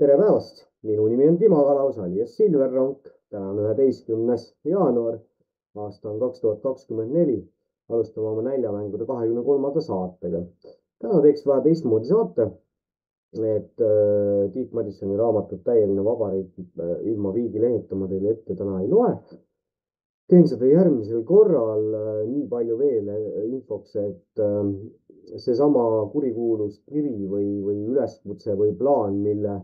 Tere päevast! Minu nimi on Timo Kalaus alias Silverronk. Täna on 11. jaanuar. Aasta on 2024. Alustame oma näljamängude 23. saatega. Täna teeks vähe teistmoodi saate. Tiit Madissoni raamatut Täieline vabariik ilma viigileheta ma teile ette täna ei loe. Teen seda järgmisel korral nii palju veel infoks, et seesama kurikuulus kiri või üleskutse või plaan, mille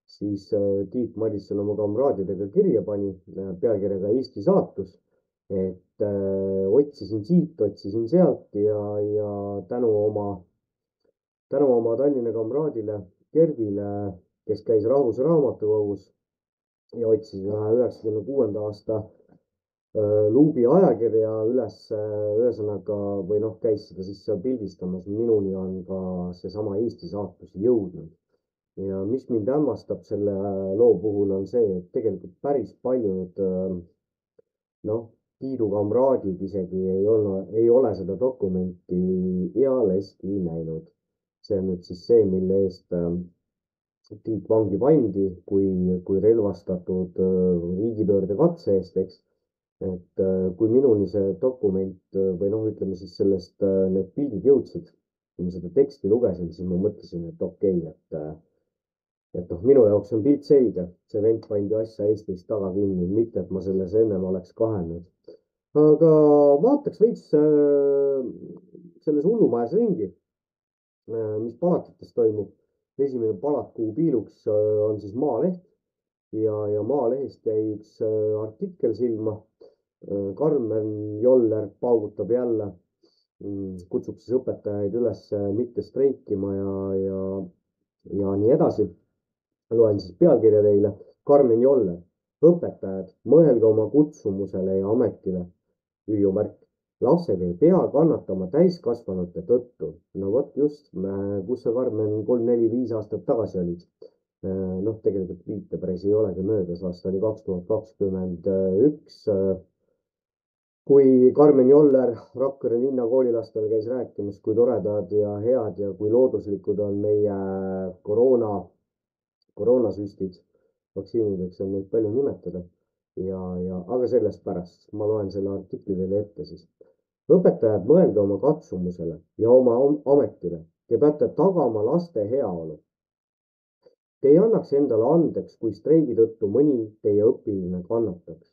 siis Tiit Madisson oma kamraadidega kirja pani pealkirjaga Eesti saatus. Otsisin siit, otsisin sealt ja tänu oma Tallinna kamraadile Gerdile, kes käis Rahvusraamatukogus ja otsis 96. aasta Luubi ajakirja üles, ühesõnaga, või käis seda siis seal pildistamas. Minuni on ka seesama Eesti saatus jõudnud. Ja mis mind hämmastab selle loo puhul on see, et tegelikult päris paljud Tiidu kamraadid isegi ei ole seda dokumenti ealeski näinud. See on nüüd siis see, mille eest Tiit vangi pandi kui relvastatud riigipöörde katse eest, eks. Kui minuni see dokument või ütleme siis sellest need pildid jõudsid, kui ma seda teksti lugesin, siis ma mõtlesin, et okei, et minu jaoks on pilt selge. See vend pandi asja Eestis taga kinni, mitte et ma selles ennem oleks kahelnud. Aga vaataks veits selles hullumajas ringi, mis palatites toimub. Esimene palat, kuhu piiluks, on siis Maaleht ja Maalehest jäi üks artikkel silma. Karmen Joller paugutab jälle, kutsub siis õpetajaid üles mitte streikima ja nii edasi. Loen siis pealkirja teile. Karmen Joller, õpetajad, mõelge oma kutsumusele ja ametile. Hüüumärk. Lapsed ei pea kannatama täiskasvanute tõttu. No vot just, kus sa Karmen 3-4-5 aastat tagasi olid. Tegelikult viitepäris ei olegi möödas. Aasta oli 2021. Kui Karmen Joller Rakvere linna koolilastele käis rääkimas, kui toredad ja head ja kui looduslikud on meie koroonasüstid, vaktsiinideks on neid palju nimetada. Aga sellest pärast ma loen selle artikli teile ette siis. Õpetajad, mõelge oma katsumusele ja oma ametile. Te peate tagama laste heaolu. Te ei annaks endale andeks, kui streigi tõttu mõni teie õpiline kannataks.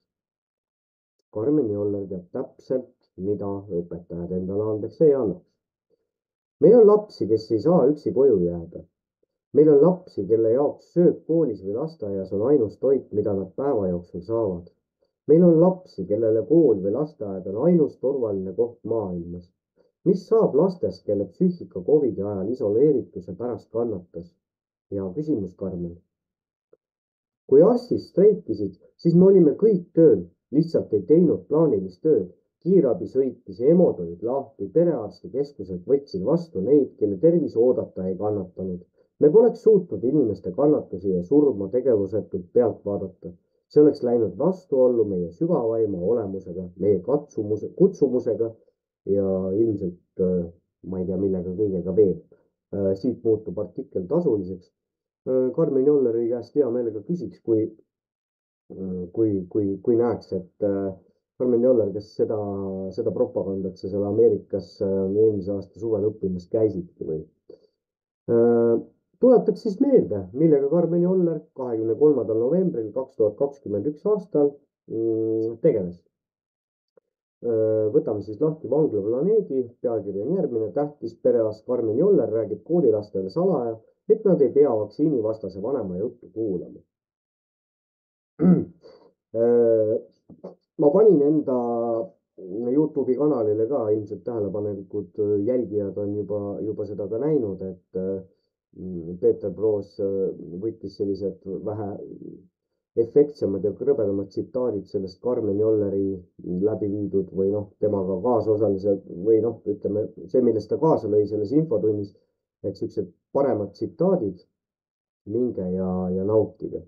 Karmen Joller teab täpselt, mida õpetajad endale andeks ei annaks. meil on lapsi, kes ei saa üksi koju jääda. meil on lapsi, kelle jaoks sööb koolis või lasteaias on ainus toit, mida nad päeva jooksul saavad. meil on lapsi, kellele kool või lasteaed on ainus turvaline koht maailmas. mis saab lastest, kelle psüühika Covidi ajal isoleerituse pärast kannatas? hea küsimus, Karmen. kui arstid streikisid, siis me olime kõik tööl, lihtsalt ei teinud plaanilist tööd. kiirabi sõitis, EMO-d olid lahti, perearstikeskused võtsid vastu neid, kelle tervis oodata ei kannatanud. me poleks suutnud inimeste kannatusi ja surma tegevusetult pealt vaadata. see oleks läinud vastuollu meie sügavaima olemusega, meie kutsumusega ja ilmselt, ma ei tea, millega kõigega veel. siit muutub artikkel tasuliseks. Karmen Jolleri käest hea meelega küsiks, kui näeks, et Karmen Joller, kes seda propagandat sa seal Ameerikas eelmise aasta suvel õppimas käisidki või? Tuletaks siis meelde, millega Karmen Joller 23. novembril 2021 aastal tegeles. Võtame siis lahti Vangla planeedi, pealkiri on järgmine: tähtis perearst Karmen Joller räägib koolilastele salaja, et nad ei pea vaktsiinivastase vanema juttu kuulama. Ma panin enda YouTube'i kanalile ka, ilmselt tähelepanelikud jälgijad on juba seda ka näinud, et Peeter Proos võttis sellised vähe efektsemad ja krõbedamad tsitaadid sellest Karmen Jolleri läbi viidud või temaga kaasosalised või ütleme see, millest ta kaasa lõi selles infotunnis, et siuksed paremad tsitaadid, minge ja nautige.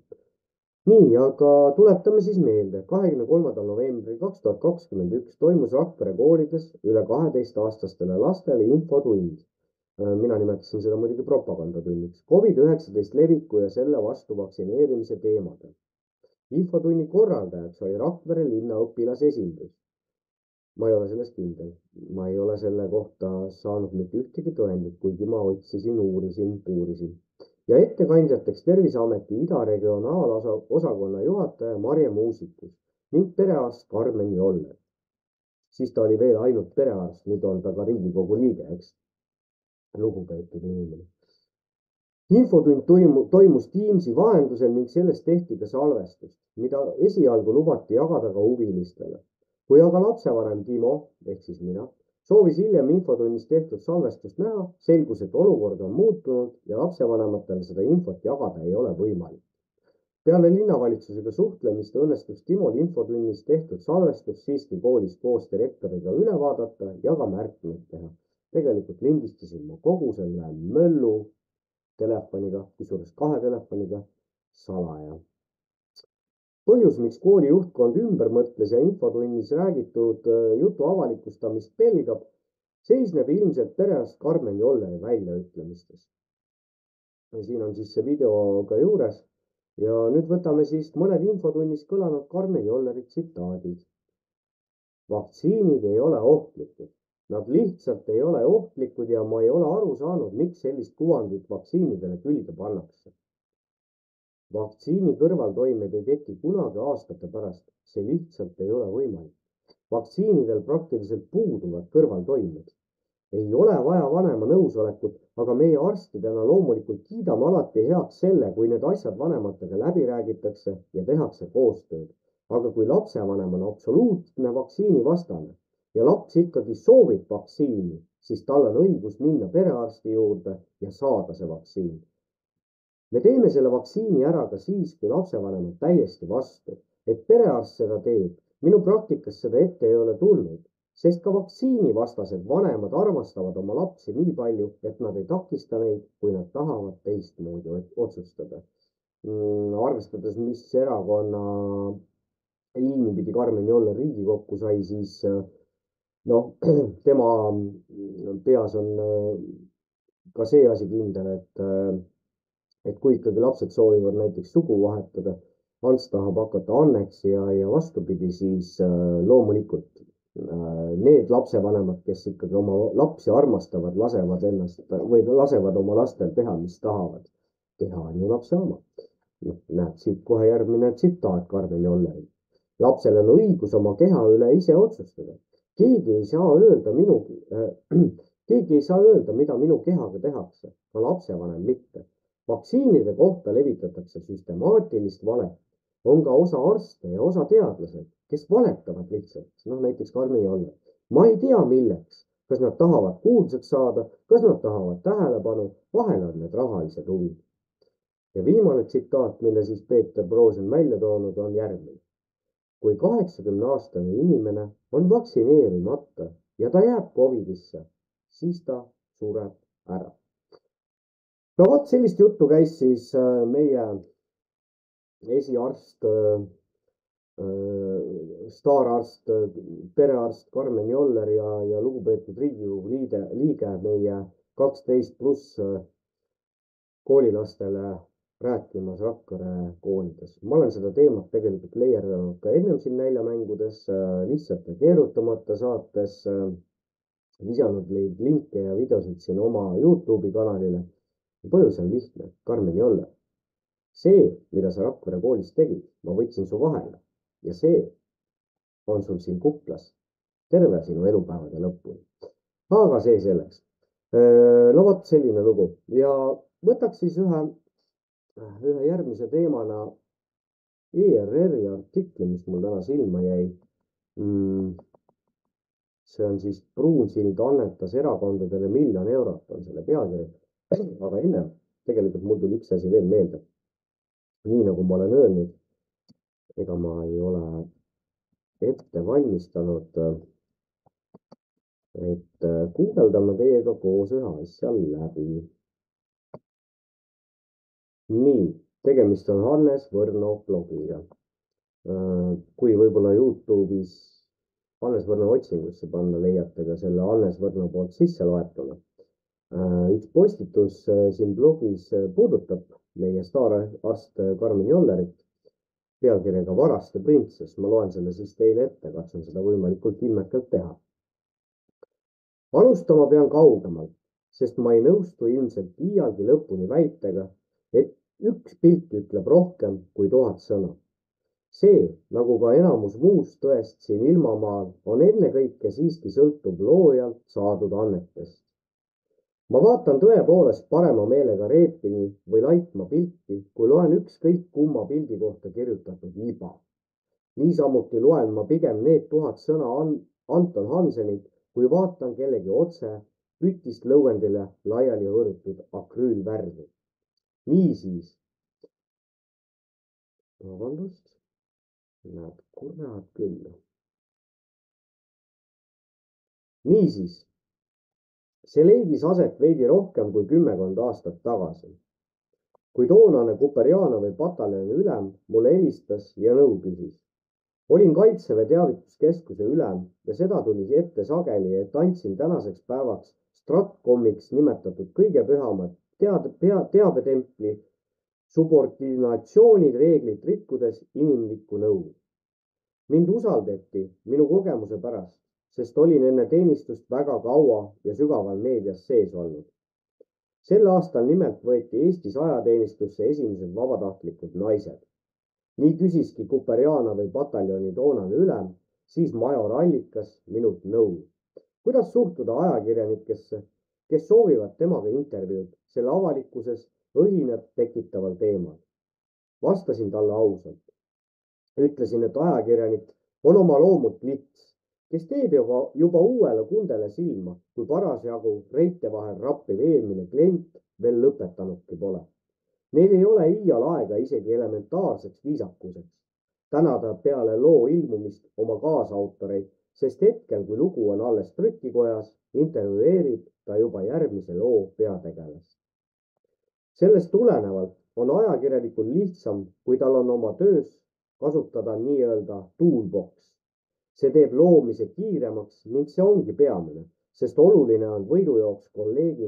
Nii, aga tuletame siis meelde, 23. novembril 2021 toimus Rakvere koolides üle 12-aastastele lastele infotund. Mina nimetasin seda muidugi propagandatunniks. COVID-19 leviku ja selle vastu vaktsineerimise teemadel. Infotunni korraldajaks oli Rakvere linna õpilasesindus. Ma ei ole sellest kindel. Ma ei ole selle kohta saanud mitte ühtegi tõendit, kuigi ma otsisin, uurisin. Ja ettekandjateks Terviseameti Ida regionaalosakonna juhataja Marje Muusikus ning perearst Karmen Joller. Siis ta oli veel ainult perearst, nüüd on ta ka Riigikogu liige, eks? Lugupeetud inimene. Infotund toimus Teamsi vahendusel ning sellest tehti ka salvestust, mida esialgu lubati jagada ka huvilistele. Kui aga lapsevanem Timo, ehk siis mina, soovis hiljem infotunnis tehtud salvestust näha, selgus, et olukord on muutunud ja lapsevanematele seda infot jagada ei ole võimalik. Peale linnavalitsusega suhtlemist õnnestus Timol infotunnis tehtud salvestus siiski koolis koos direktoriga üle vaadata ja ka märkmeid teha. Tegelikult lindistasin ma kogu selle möllu telefoniga, kusjuures 2 telefoniga salaja. Põhjus, miks kooli juhtkond ümber mõtles ja infotunnis räägitud jutu avalikustamist pelgab, seisneb ilmselt perearst Karmen Jolleri väljaütlemistes. Siin on siis see video ka juures ja nüüd võtame siis mõned infotunnis kõlanud Karmen Jolleri tsitaadid. Vaktsiinid ei ole ohtlikud. Nad lihtsalt ei ole ohtlikud ja ma ei ole aru saanud, miks sellist kuvandit vaktsiinidele külge pannakse. Vaktsiini kõrvaltoimed ei teki kunagi aastate pärast, see lihtsalt ei ole võimalik. Vaktsiinidel praktiliselt puuduvad kõrvaltoimed. Ei ole vaja vanema nõusolekut, aga meie arstidena loomulikult kiidame alati heaks selle, kui need asjad vanematega läbi räägitakse ja tehakse koostööd. Aga kui lapsevanem on absoluutne vaktsiinivastane ja laps ikkagi soovib vaktsiini, siis tal on õigus minna perearsti juurde ja saada see vaktsiin. Me teeme selle vaktsiini ära ka siis, kui lapsevanem on täiesti vastu, et perearst seda teeb. Minu praktikas seda ette ei ole tulnud, sest ka vaktsiinivastased vanemad armastavad oma lapsi nii palju, et nad ei takista neid, kui nad tahavad teistmoodi otsustada. Arvestades, mis erakonna liini pidi Karmen Joller Riigikokku sai, siis tema peas on ka see asi kindel, et kui ikkagi lapsed soovivad näiteks sugu vahetada, Ants tahab hakata Anneks ja vastupidi, siis loomulikult need lapsevanemad, kes ikkagi oma lapsi armastavad, lasevad oma lastel teha, mis tahavad. Keha on ju lapse oma. Näed siit kohe järgmine tsitaat Karmen Jollerilt. Lapsel on õigus oma keha üle ise otsustada. Keegi keegi ei saa öelda, mida minu kehaga tehakse, ka lapsevanem mitte. Vaktsiinide kohta levitatakse süstemaatilist valet. On ka osa arste ja osa teadlased, kes valetavad lihtsalt. Näiteks Karmen Joller. Ma ei tea, milleks. Kas nad tahavad kuulsaks saada, kas nad tahavad tähelepanu, vahel on need rahalised huvid. Ja viimane tsitaat, mille siis Peeter Broos on välja toonud, on järgmine. Kui 80-aastane inimene on vaktsineerimata ja ta jääb Covidisse, siis ta sureb ära. No vot, sellist juttu käis siis meie esiarst, staararst, perearst Karmen Joller ja lugupeetud Riigikogu liige meie 12+ koolilastele rääkimas Rakvere koolides. Ma olen seda teemat tegelikult leieranud ka ennem siin näljamängudes, lihtsalt keerutamata saates, lisanud neid linke ja videosid siin oma YouTube'i kanalile. Põhjus on lihtne, Karmen Joller. See, mida sa Rakvere koolis tegid, ma võtsin su vahele ja see on sul siin kuklas terve sinu elupäevade lõpuni. Aga see selleks. No vot, selline lugu ja võtaks siis ühe järgmise teemana ERR-i artikli, mis mul täna silma jäi. See on siis Pruunsild annetas erakondadele 1 000 000 eurot on selle pealkiri. Aga enne tegelikult mul tuli üks asi veel meelde. Nii nagu ma olen öelnud, ega ma ei ole ette valmistanud, et guugeldame teiega koos ühe asja läbi. Nii, tegemist on Hannes Võrno blogiga. Kui võib-olla YouTube'is Hannes Võrno otsingusse panna, leiate ka selle Hannes Võrno poolt sisse loetuna. Üks postitus siin blogis puudutab meie staararst Karmen Jollerit pealkirjaga Varaste printsess. Ma loen selle siis teile ette, katsun seda võimalikult ilmekalt teha. Alustama pean kaugemalt, sest ma ei nõustu ilmselt iialgi lõpuni väitega, et üks pilt ütleb rohkem kui 1000 sõna. See, nagu ka enamus muust tõest siin ilmamaal, on ennekõike siiski sõltub loojalt saadud annetest. Ma vaatan tõepoolest parema meelega reepini või laitma pilti, kui loen ükskõik kumma pildi kohta kirjutatud iba. Niisamuti loen ma pigem need 1000 sõna Anton Hansenit, kui vaatan kellegi otse pütist lõuendile laiali hõõrutud akrüülvärvi. Niisiis. Vabandust. Näed, kurat küll. Niisiis. See leidis aset veidi rohkem kui 10 aastat tagasi. Kui toonane Kuperjanovi pataljoni ülem mulle helistas ja nõu küsis. Olin Kaitseväe teavituskeskuse ülem ja seda tuli ette sageli, et andsin tänaseks päevaks Stratcomiks nimetatud kõige pühamad teabetempli subordinatsiooni reeglit rikkudes inimlikku nõu. Mind usaldati minu kogemuse pärast, sest olin enne teenistust väga kaua ja sügaval meedias sees olnud. Sel aastal nimelt võeti Eestis ajateenistusse esimesed vabatahtlikud naised. Nii küsiski Kuperjanovi pataljoni toonane ülem, siis major Allikas minult nõu. Kuidas suhtuda ajakirjanikesse, kes soovivad temaga intervjuud selle avalikkuses õhinat tekitaval teemal? Vastasin talle ausalt. Ütlesin, et ajakirjanik on oma loomult lits, kes teeb juba uuele kundele silma, kui parasjagu reite vahel rappiv eelmine klient veel lõpetanudki pole. Neil ei ole iial aega isegi elementaarseks viisakuseks. Tänada peale loo ilmumist oma kaasautoreid, sest hetkel, kui lugu on alles trükikojas, intervjueerib ta juba järgmise loo peategelast. Sellest tulenevalt on ajakirjanikul lihtsam, kui tal on oma töös kasutada nii-öelda toolbox. See teeb loomise kiiremaks ning see ongi peamine, sest oluline on võidujooks kolleegi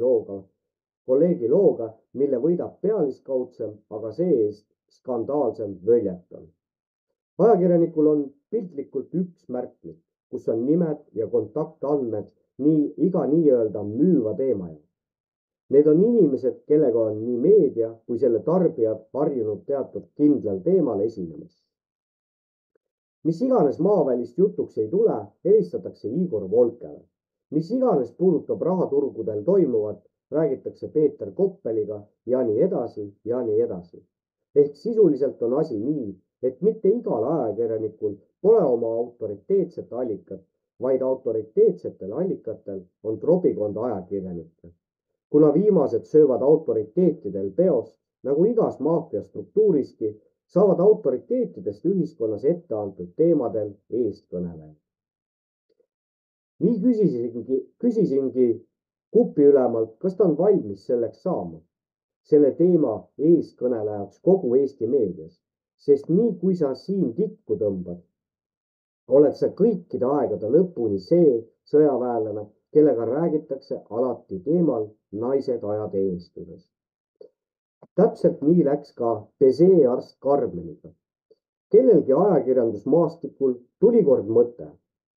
looga, mille võidab pealiskaudsem, aga see-eest skandaalsem völjeton. Ajakirjanikul on piltlikult üks märklik, kus on nimed ja kontaktandmed iga nii-öelda müüva teema jaoks. Need on inimesed, kellega on nii meedia kui selle tarbijad harjunud teatud kindlal teemal esinemas. Mis iganes maavälist jutuks ei tule, helistatakse Igor Volkele. mis iganes puudutab rahaturgudel toimuvat, räägitakse Peeter Koppeliga ja nii edasi ja nii edasi. Ehk sisuliselt on asi nii, et mitte igal ajakirjanikul pole oma autoriteetset allikat, vaid autoriteetsetel allikatel on trobikond ajakirjanikke. Kuna viimased söövad autoriteetidel peost, nagu igas maffia struktuuriski, saavad autoriteetidest ühiskonnas ette antud teemadel eestkõnelejad. Nii küsisingi kupiülemalt, kas ta on valmis selleks saama, selle teema eeskõnelejaks kogu Eesti meedias, sest nii kui sa siin tikku tõmbad, oled sa kõikide aegade lõpuni see sõjaväelane, kellega räägitakse alati teemal naised ajateenistuses. Täpselt nii läks ka pesee arst Karmeniga. Kellelgi ajakirjandusmaastikul tuli kord mõte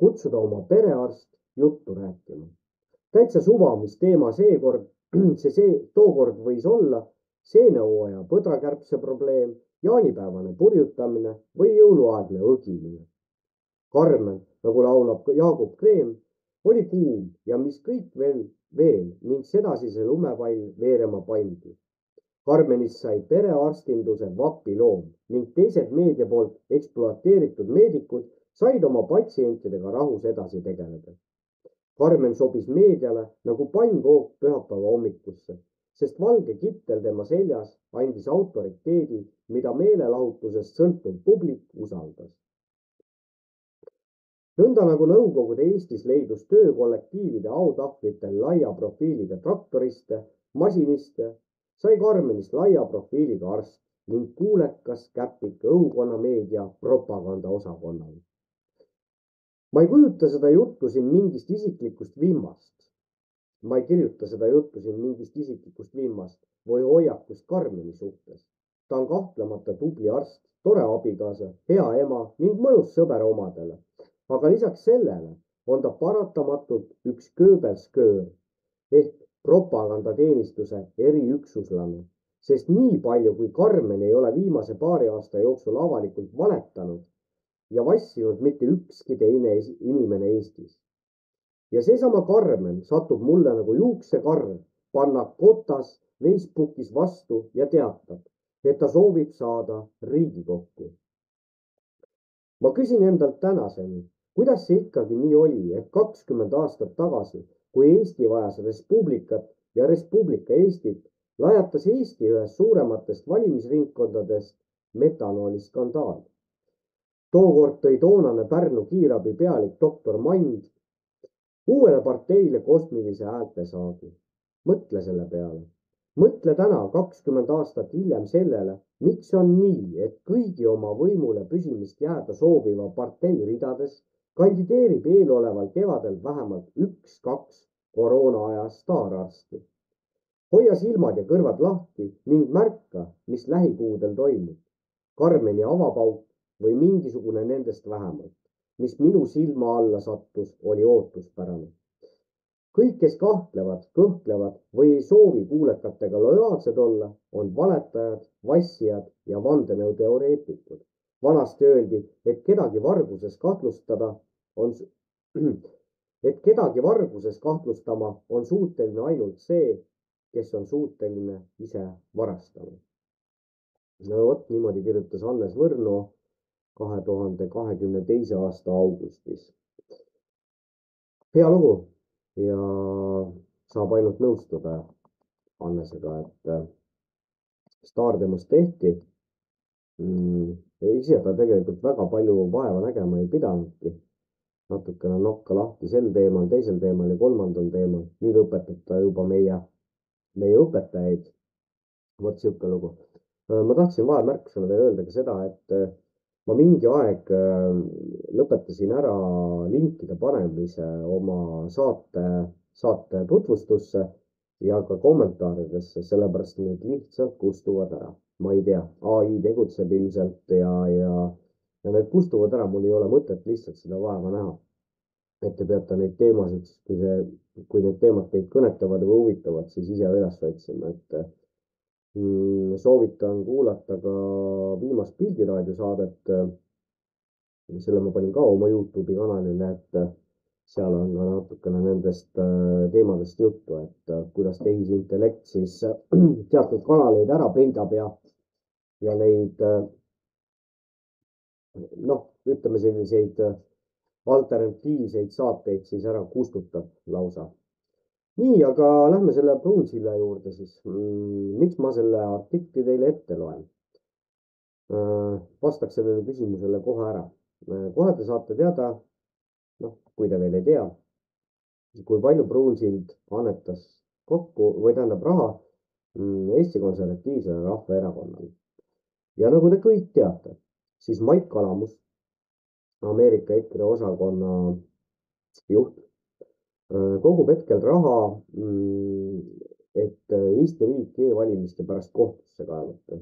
kutsuda oma perearst juttu rääkima. Täitsa suva, mis teema tookord võis olla, seenehooaja põdrakärbse probleem, jaanipäevane purjutamine või jõuluaegne õgimine. Karmen, nagu laulab Jaagup Kreem, oli kuum ja mis kõik veel ning sedasi see lumepall veerema pandi. Karmenist sai perearstinduse vapiloom ning teised meedia poolt ekspluateeritud meedikud said oma patsientidega rahus edasi tegeleda. Karmen sobis meediale nagu pannkook pühapäeva hommikusse, sest valge kittel tema seljas andis autoriteedi, mida meelelahutusest sõltuv publik usaldas. Nõnda nagu Nõukogude Eestis leidus töökollektiivide autahvlitel laia profiiliga traktoriste, masiniste, sai Karmenist laia profiiliga arst ning kuulekas käpik õukonnameedia propaganda osakonnal. Ma ei kujuta seda juttu siin mingist isiklikust vimmast. Ma ei kirjuta seda juttu siin mingist isiklikust vimmast või hoiakust Karmeni suhtes. Ta on kahtlemata tubli arst, tore abikaasa, hea ema ning mõnus sõber omadele. Aga lisaks sellele on ta paratamatult üks Goebbelsköör ehk propagandateenistuse eriüksuslane, sest nii palju kui Karmen ei ole viimase paari aasta jooksul avalikult valetanud ja vassinud mitte ükski teine inimene Eestis. Ja seesama Karmen satub mulle nagu juuksekarv panna kotas Facebookis vastu ja teatab, et ta soovib saada Riigikokku. Ma küsin endalt tänaseni, kuidas see ikkagi nii oli, et 20 aastat tagasi, kui Eesti vajas Respublikat ja Respublika Eestit, lajatas Eesti ühes suurematest valimisringkondadest metanooliskandaal. Tookord tõi toonane Pärnu kiirabi pealik doktor Mand uuele parteile kosmilise häältesaagi. Mõtle selle peale. Mõtle täna 20 aastat hiljem sellele, miks on nii, et kõigi oma võimule püsimist jääda sooviva partei ridades kandideerib eeloleval kevadel vähemalt 1-2 koroonaaja staararsti. Hoia silmad ja kõrvad lahti ning märka, mis lähikuudel toimub. Karmeni avapauk või mingisugune nendest vähemalt, mis minu silma alla sattus, oli ootuspärane. Kõik, kes kahtlevad, kõhklevad või ei soovi kuulekatega lojaalsed olla, on valetajad, vassijad ja vandenõuteoreetikud. Vanasti öeldi, et kedagi varguses kahtlustama on suuteline ainult see, kes on suuteline ise varastama. No vot, niimoodi kirjutas Hannes Võrno 2022. aasta augustis. Hea lugu ja saab ainult nõustuda Hannesega, et staardemast tehti. Ise ta tegelikult väga palju vaeva nägema ei pidanudki. Natukene nokka lahti sel teemal, teisel teemal ja kolmandal teemal. Nüüd õpetab ta juba meie õpetajaid. Vot siuke lugu. Ma tahtsin vahemärkusena veel öelda ka seda, et ma mingi aeg lõpetasin ära linkide panemise oma saate tutvustusse ja ka kommentaaridesse, sellepärast need lihtsalt kustuvad ära. Ma ei tea, AI tegutseb ilmselt ja need kustuvad ära, mul ei ole mõtet lihtsalt seda vaeva näha. Et te peate neid teemasid, kui need teemad teid kõnetavad või huvitavad, siis ise üles otsima, et soovitan kuulata ka viimast Pildiraadio saadet. Selle ma panin ka oma YouTube'i kanalile, et seal on ka natukene nendest teemadest juttu, et kuidas tehisintellekt siis teatud kanaleid ära peidab ja neid noh, ütleme selliseid alternatiivseid saateid siis ära kustutab lausa. nii, aga lähme selle Pruunsilla juurde siis. Miks ma selle artikli teile ette loen? Vastaks sellele küsimusele kohe ära. Kohe te saate teada, noh, kui te veel ei tea, kui palju Pruunsild annetas kokku või tähendab raha Eesti Konservatiivsele Rahvaerakonnale. ja nagu te kõik teate, siis Mait Kalamus, Ameerika EKRE osakonna juht, kogub hetkel raha, et Eesti riik e-valimiste pärast kohtusse kaevata.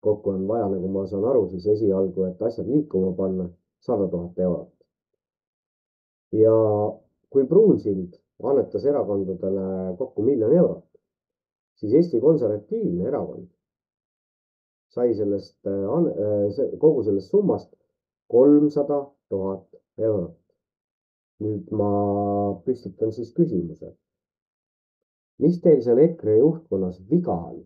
kokku on vaja, nagu ma saan aru, siis esialgu, et asjad liikuma panna, 100 000 eurot. ja kui Pruunsild annetas erakondadele kokku 1 000 000 eurot, siis Eesti Konservatiivne Erakond sai sellest, kogu sellest summast 300 000 eurot. nüüd ma püstitan siis küsimuse. Mis teil seal EKRE juhtkonnas viga on,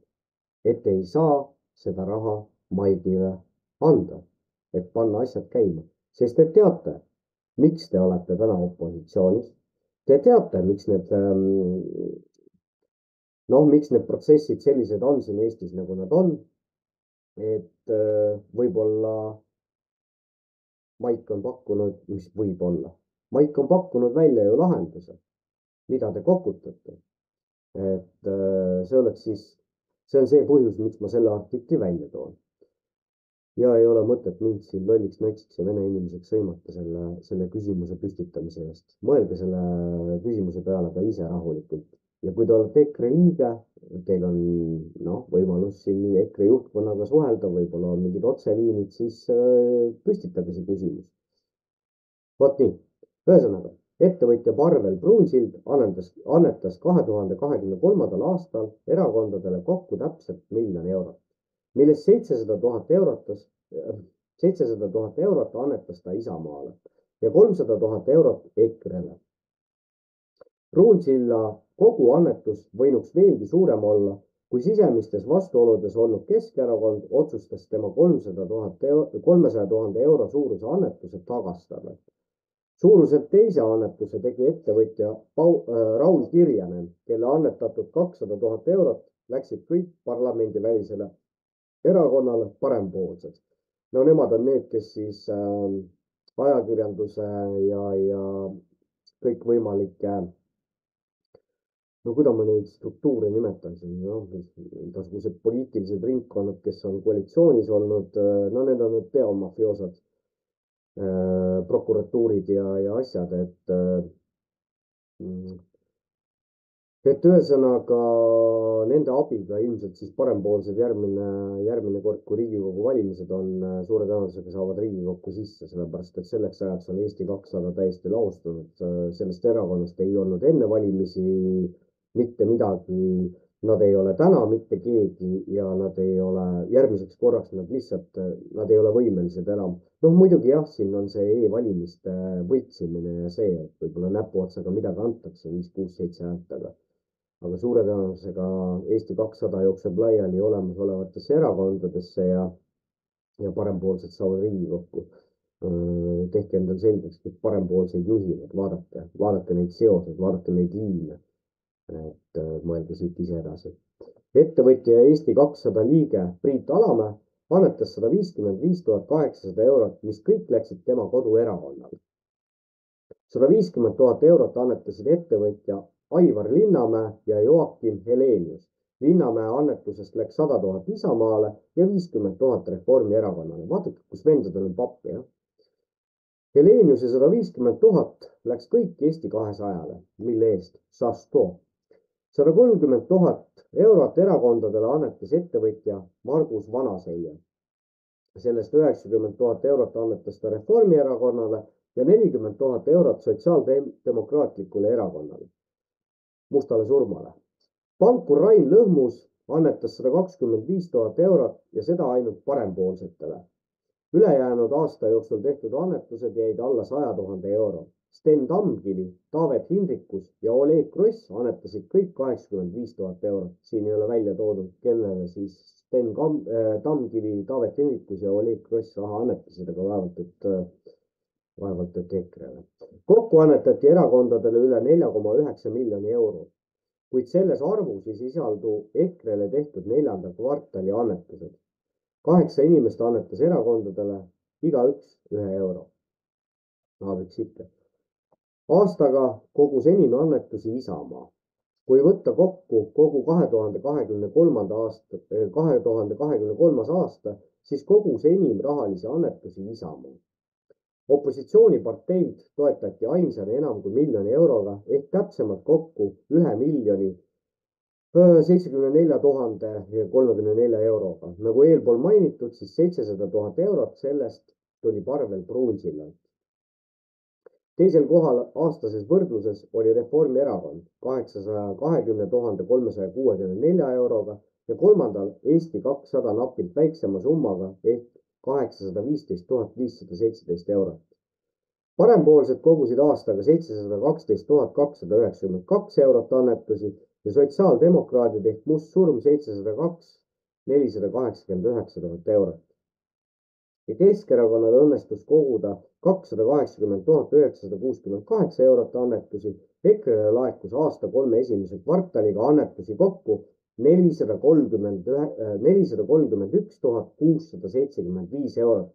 et ei saa seda raha Maidile anda, et panna asjad käima? Sest te teate, miks te olete täna opositsioonis. Te teate, miks miks need protsessid sellised on siin Eestis, nagu nad on. Et võib-olla Maik on pakkunud, mis võib-olla. Maik on pakkunud välja ju lahenduse, mida te kokutate. Et see on see põhjus, miks ma selle artikli välja toon. ja ei ole mõtet mind siin lolliks, natsiks ja vene inimeseks sõimata selle küsimuse püstitamise eest. Mõelge selle küsimuse peale ka ise rahulikult. Ja kui te olete EKRE liige, teil on võimalus siin EKRE juhtkonnaga suhelda, võib-olla on mingid otseliinid, siis püstitage see küsimus. Vot nii, ühesõnaga, ettevõtja Parvel Pruunsild annetas 2023. aastal erakondadele kokku täpselt 1 000 000 eurot, millest 700 000 eurot annetas ta Isamaale ja 300 000 eurot EKRE-le. Pruunsilla kogu annetus võinuks veelgi suurem olla, kui sisemistes vastuoludes olnud Keskerakond otsustas tema 300 000 euro suuruse annetuse tagastada. Suuruselt teise annetuse tegi ettevõtja Raul Kirjanen, kelle annetatud 200 000 eurot läksid kõik parlamendivälisele erakonnale Parempoolsed. No nemad on need, kes siis ajakirjanduse ja kõikvõimalike, kuidas ma neid struktuure nimetan siin, igasugused poliitilised ringkonnad, kes on koalitsioonis olnud, need on need peamafioosad, prokuratuurid ja asjad, et ühesõnaga nende abiga ilmselt siis Parempoolsed järgmine kord, kui Riigikogu valimised on, suure tõenäosusega saavad Riigikokku sisse, sellepärast et selleks ajaks on Eesti 200 täiesti laostunud. Sellest erakonnast ei olnud enne valimisi mitte midagi, nad ei ole täna mitte keegi ja nad ei ole järgmiseks korraks, nad ei ole võimelised enam. Muidugi jah, siin on see e-valimiste võitsimine ja see, et võib-olla näpuotsaga midagi antakse 5, 6, 7 häältega. Aga suure tõenäosusega Eesti 200 jookseb laiali olemasolevatesse erakondadesse ja Parempoolsed saavad Riigikokku. Tehke endal selgeks, kes Parempoolseid juhivad, vaadake neid seoseid, vaadake neid liine. Et mõelge siit ise edasi. Ettevõtja Eesti 200 liige Priit Alamäe annetas 155 800 eurot, mis kõik läksid tema koduerakonnale. 150 000 eurot annetasid ettevõtja Aivar Linnamäe ja Joakim Helenius. Linnamäe annetusest läks 100 000 Isamaale ja 50 000 Reformierakonnale. Vaadake, kus vendadel on pappi, jah. Heleniuse 150 000 läks kõik Eesti 200-le, mille eest Sasto. 130 000 eurot erakondadele annetas ettevõtja Margus Vanaseia. Sellest 90 000 eurot annetas ta Reformierakonnale ja 40 000 eurot Sotsiaaldemokraatlikule erakonnale, Mustale Surmale. Pankur Rain Lõhmus annetas 125 000 eurot ja seda ainult Parempoolsetele. Ülejäänud aasta jooksul tehtud annetused jäid alla 100 000 euro. Sten Tamkivi, Taavet Hindrikus ja Oleg Gross annetasid kõik 85 000 eurot. Siin ei ole välja toodud, kellele siis Tamkivi, Taavet Hindrikus ja Oleg Gross raha annetasid, aga vaevalt et EKRE-le. Kokku annetati erakondadele üle 4,9 miljoni euro, kuid selles arvus ei sisaldu EKRE-le tehtud 4. kvartali annetused. 8 inimest annetas erakondadele igaüks 1 euro. Võiks ikka. Aastaga kogus enim annetusi Isamaa. Kui võtta kokku kogu 2023. aasta, siis kogus enim rahalisi annetusi Isamaa. Opositsiooniparteid toetati ainsana enam kui 1 miljoni euroga ehk täpsemalt kokku 1 miljoni 74 034 euroga. Nagu eelpool mainitud, siis 700 000 eurot sellest tuli Parvel Pruunsillalt. Teisel kohal aastases võrdluses oli Reformierakond 820 364 euroga ja kolmandal Eesti 200 napilt väiksema summaga ehk 815 517 eurot. Parempoolsed kogusid aastaga 712 292 eurot annetusi ja sotsiaaldemokraadid ehk Must Surm 702 489 000 eurot. Ja Keskerakonnal õnnestus koguda 280 968 eurot annetusi. EKRE-le laekus aasta 3 esimese kvartaliga annetusi kokku 431 675 eurot.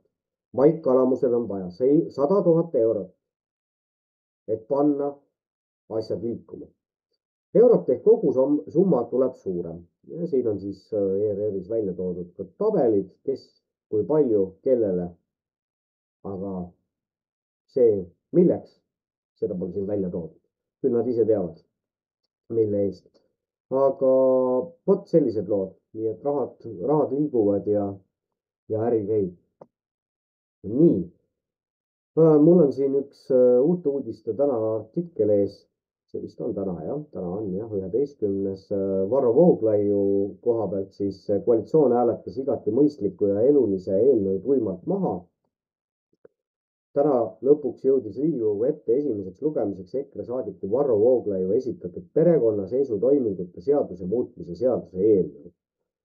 Mait Kalamusel on vaja 100 000 eurot, et panna asjad liikuma. Eurot ehk kogu summa tuleb suurem. Ja siin on siis ERR-is välja toodud ka tabelid, kes kui palju, kellele, aga see milleks, seda pole siin välja toodud. Küll nad ise teavad, mille eest. Aga vot sellised lood, nii et rahad liiguvad ja äri käib. Nii, mul on siin üks uute uudiste tänava artikkel ees. See vist on täna jah, 11. Varro Vooglaiu koha pealt siis koalitsioon hääletas igati mõistliku ja elulise eelnõu tuimalt maha. Täna lõpuks jõudis Riigikogu ette esimeseks lugemiseks EKRE saadiku Varro Vooglaiu esitatud perekonnaseisutoimingute seaduse muutmise seaduse eelnõu,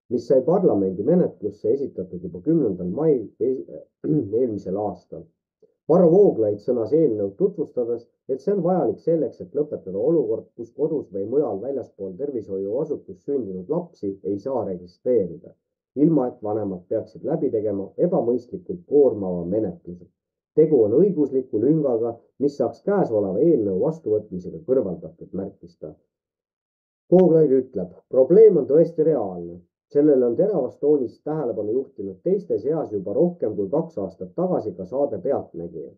mis sai parlamendi menetlusse esitatud juba 10. mail eelmisel aastal. Varro Vooglaid sõnas eelnõu tutvustades, et see on vajalik selleks, et lõpetada olukord, kus kodus või mujal väljaspool tervishoiuasutust sündinud lapsi ei saa registreerida, ilma et vanemad peaksid läbi tegema ebamõistlikult koormava menetluse. Tegu on õigusliku lüngaga, mis saaks käesoleva eelnõu vastuvõtmisega kõrvaldatud, märkis ta. Vooglaid ütleb, probleem on tõesti reaalne. Sellele on teravas toonis tähelepanu juhtinud teiste seas juba rohkem kui 2 aastat tagasi ka saade Pealtnägija,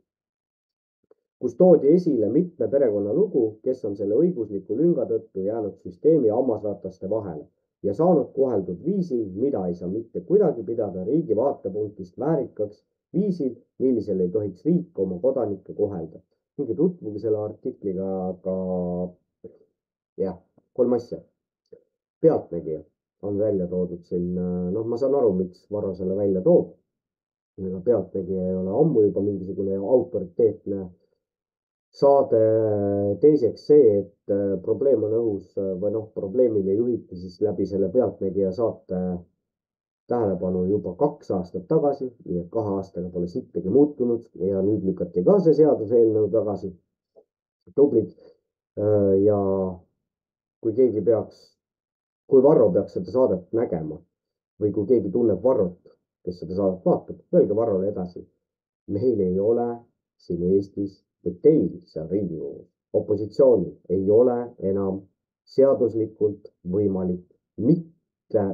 kus toodi esile mitme perekonna lugu, kes on selle õigusliku lünga tõttu jäänud süsteemi hammasrataste vahele ja saanud koheldud viisil, mida ei saa mitte kuidagi pidada riigi vaatepunktist väärikaks, viisil, millisel ei tohiks riik oma kodanikke kohelda. Minge tutvuge selle artikliga, aga 3 asja. Pealtnägija on välja toodud siin, ma saan aru, miks Varro selle välja toob. Pealtnägija ei ole ammu juba mingisugune autoriteetne saade. Teiseks see, et probleem on õhus või probleemile juhiti siis läbi selle Pealtnägija saate tähelepanu juba 2 aastat tagasi, nii et 2 aastaga pole sittagi muutunud ja nüüd lükati ka see seaduseelnõu tagasi. Tublid. Ja kui Varro peaks seda saadet nägema või kui keegi tunneb Varrot, kes seda saadet vaatab, öelge Varrole edasi. Meil ei ole siin Eestis, või teil seal Riigikogus, opositsioonil ei ole enam seaduslikult võimalik mitte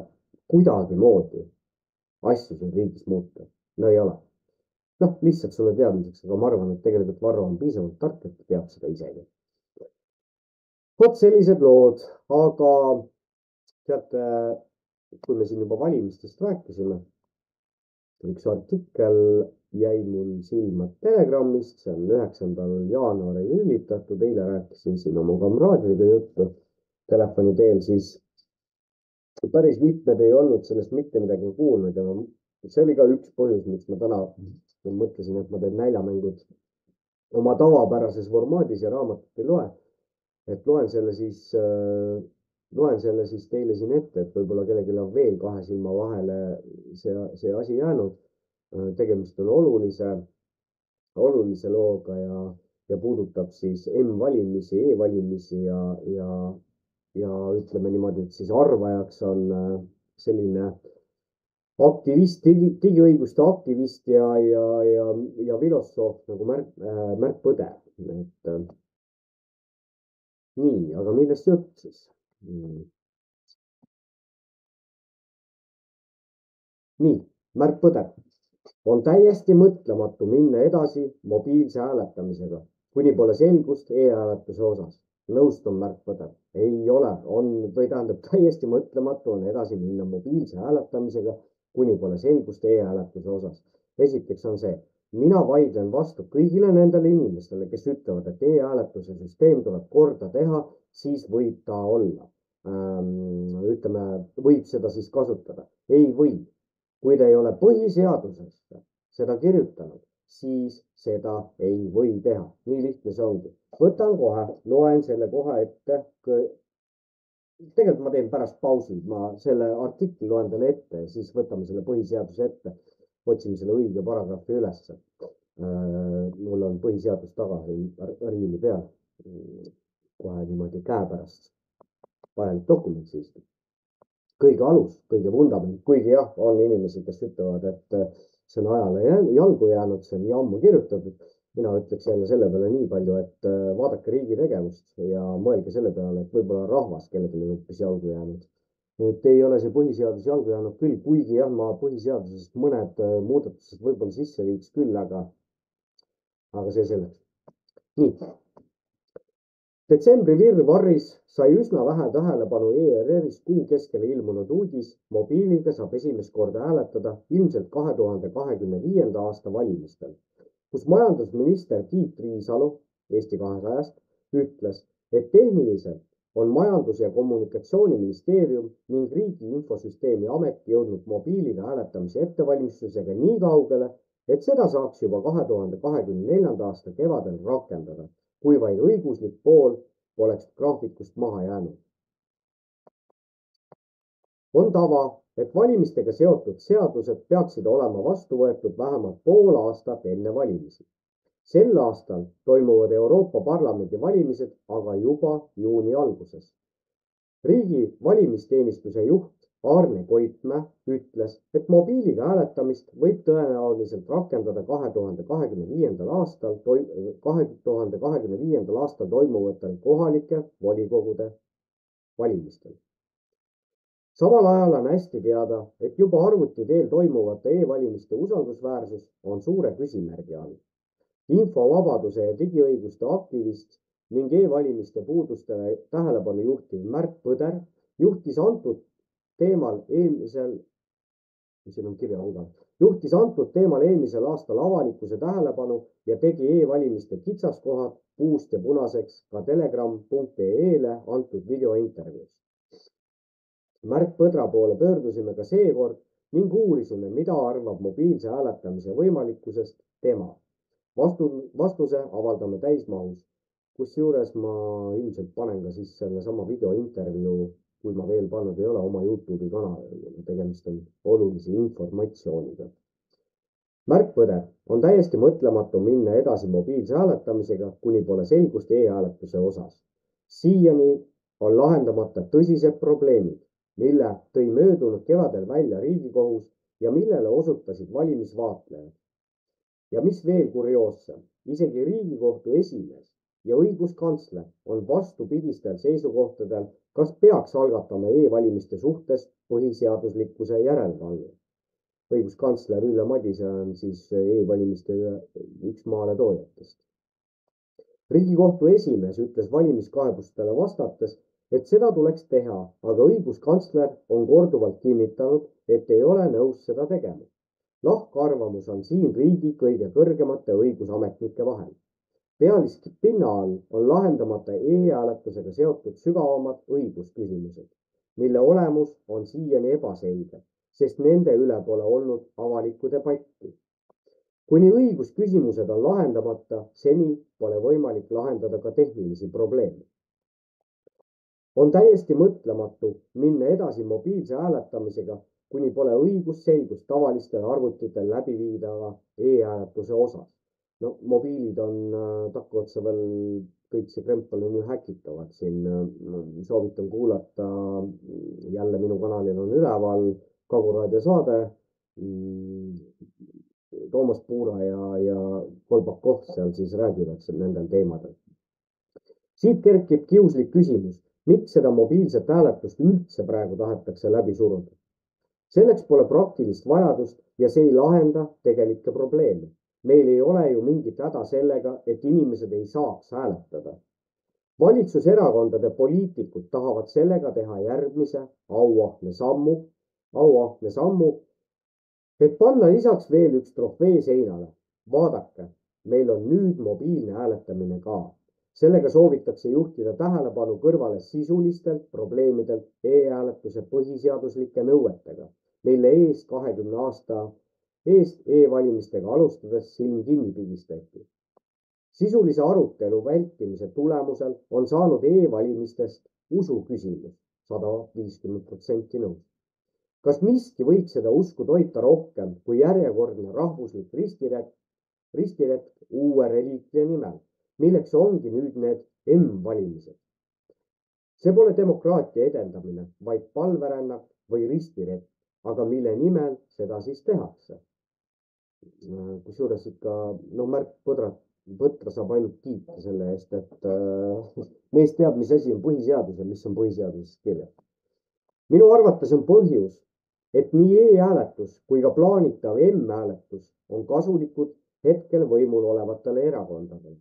kuidagimoodi asju siin riigis muuta. No ei ole. Lihtsalt sulle teadmiseks, aga ma arvan, et tegelikult Varro on piisavalt tark, et teab seda isegi. Vot sellised lood, aga teate, kui me siin juba valimistest rääkisime, üks artikkel jäi mul silma Telegramist, see on 9. jaanuaril üllitatud, eile rääkisin siin oma kamraadiga juttu telefoni teel, siis päris mitmed ei olnud sellest mitte midagi kuulnud ja see oli ka üks põhjus, miks ma täna mõtlesin, et ma teen näljamängud oma tavapärases formaadis ja raamatut ei loe. Et loen selle siis teile siin ette, et võib-olla kellelgi on veel kahe silma vahele see asi jäänud. Tegemist on olulise looga ja puudutab siis M-valimisi, E-valimisi ja ütleme niimoodi, et siis arvajaks on selline aktivist, digiõiguste aktivist ja filosoof nagu Märt Põder. Et nii, aga millest jutt siis? Nii, Märt Põder. On täiesti mõtlematu minna edasi mobiilse hääletamisega, kuni pole selgust e-hääletuse osas. Nõustun Märt Põder. Ei ole, või tähendab täiesti mõtlematu on edasi minna mobiilse hääletamisega, kuni pole selgust e-hääletuse osas. Esiteks on see, mina vaidlen vastu kõigile nendele inimestele, kes ütlevad, et e-hääletuse süsteem tuleb korda teha, siis võib ta olla. Ütleme, võib seda siis kasutada. Ei või. Kui ta ei ole põhiseadusesse seda kirjutanud, siis seda ei või teha. Nii lihtne see ongi. Võtan kohe, loen selle kohe ette. Tegelikult ma teen pärast pausi, ma selle artikli loen teile ette ja siis võtame selle põhiseaduse ette. Otsime selle õige paragrahvi ülesse. Mul on põhiseadus taga riiuli peal. Kohe niimoodi käepärast. Vajalik dokument siiski. Kõige alus, kõige vundament, kuigi jah, on inimesi, kes ütlevad, et see on ajale jalgu jäänud, see on nii ammu kirjutatud. Mina ütleks jälle selle peale nii palju, et vaadake riigi tegevust ja mõelge selle peale, et võib-olla rahvas kellelgi on hoopis jalgu jäänud. Et ei ole see põhiseadus jalgu jäänud küll, kuigi jah, ma põhiseadusest mõned muudatused võib-olla sisse viiks küll, aga see selleks. Nii. Detsembri virvarris sai üsna vähe tähelepanu ERR-is kuu keskele ilmunud uudis. Mobiiliga saab esimest korda hääletada ilmselt 2025. aasta valimistel, kus majandusminister Tiit Riisalo Eesti 200-st ütles, et tehniliselt on Majandus- ja Kommunikatsiooniministeerium ning Riigi Infosüsteemi Amet jõudnud mobiiliga hääletamise ettevalmistusega nii kaugele, et seda saaks juba 2024. aasta kevadel rakendada, kui vaid õiguslik pool oleks graafikust maha jäänud. On tava, et valimistega seotud seadused peaksid olema vastu võetud vähemalt pool aastat enne valimisi. Sel aastal toimuvad Euroopa Parlamendi valimised aga juba juuni alguses. Riigi valimisteenistuse juht Arne Koitmäe ütles, et mobiiliga hääletamist võib tõenäoliselt rakendada 2025. aastal toimuvatel kohalike volikogude valimistel. Samal ajal on hästi teada, et juba arvuti teel toimuvate e-valimiste usaldusväärsus on suure küsimärgi all. Infovabaduse ja digiõiguste aktivist ning e-valimiste puudustele tähelepanu juhtiv Märt Põder juhtis antud teemal eelmisel aastal avalikkuse tähelepanu ja tegi e-valimiste kitsaskohad puust ja punaseks ka telegram.ee-le antud videointervjuus. Märt Põdra poole pöördusime ka seekord ning uurisime, mida arvab mobiilse hääletamise võimalikkusest tema. Vastuse avaldame täismahus, kusjuures ma ilmselt panen ka siis selle sama videointervjuu, kui ma veel pannud ei ole, oma YouTube'i kanalile. Tegemist on olulise informatsiooniga. Märt Põder on täiesti mõtlematu minna edasi mobiilse hääletamisega, kuni pole selgust e-hääletuse osas. Siiani on lahendamata tõsised probleemid, mille tõi möödunud kevadel välja Riigikohus ja millele osutasid valimisvaatlejad. Ja mis veel kurioossem, isegi Riigikohtu esimees ja õiguskantsler on vastupidistel seisukohtadel, kas peaks algatama e-valimiste suhtes põhiseaduslikkuse järelevalve. Õiguskantsler Ülle Madise on siis e-valimiste üks maaletoojatest. Riigikohtu esimees ütles valimiskaebustele vastates, et seda tuleks teha, aga õiguskantsler on korduvalt kinnitanud, et ei ole nõus seda tegema. Lahkarvamus on siin riigi kõige kõrgemate õigusametnike vahel. Pealispinna all on lahendamata e-hääletusega seotud sügavamad õigusküsimused, mille olemus on siiani ebaselge, sest nende üle pole olnud avalikku debatti. Kuni õigusküsimused on lahendamata, seni pole võimalik lahendada ka tehnilisi probleeme. On täiesti mõtlematu minna edasi mobiilse hääletamisega, kuni pole õigusselgust tavalistel arvutitel läbiviidava e-hääletuse osas. No mobiilid on takkaotsa veel kõik see krempel on ju häkitavad siin. Soovitan kuulata, jälle minu kanalil on üleval Kaguraadio saade. Toomas Puura ja Kolbakov seal siis räägivad nendel teemadel. Siit kerkib kiuslik küsimus, miks seda mobiilset hääletust üldse praegu tahetakse läbi suruda. Selleks pole praktilist vajadust ja see ei lahenda tegelikke probleeme. Meil ei ole ju mingit häda sellega, et inimesed ei saaks hääletada. Valitsuserakondade poliitikud tahavad sellega teha järgmise auahne sammu, et panna lisaks veel üks trofee seinale. Vaadake, meil on nüüd mobiilne hääletamine ka. Sellega soovitakse juhtida tähelepanu kõrvale sisulistelt probleemidelt e-hääletuse põhiseaduslike nõuetega, mille 20 aasta eest e-valimistega alustades silm kinni pigistati. Sisulise arutelu vältimise tulemusel on saanud e-valimistest usu küsimus 150% nõus. Kas miski võiks seda usku toita rohkem kui järjekordne rahvuslik ristiretk uue reliikvia nimel, milleks ongi nüüd need M-valimised? See pole demokraatia edendamine, vaid palverännak või ristiretk, aga mille nimel seda siis tehakse? Kusjuures ikka, Märt Põtra saab ainult kiita selle eest, et meist teab, mis asi on põhiseadus ja mis on põhiseaduses kirjas. Minu arvates on põhjus, et nii e-hääletus kui ka plaanitav M-hääletus on kasulikud hetkel võimul olevatele erakondadele.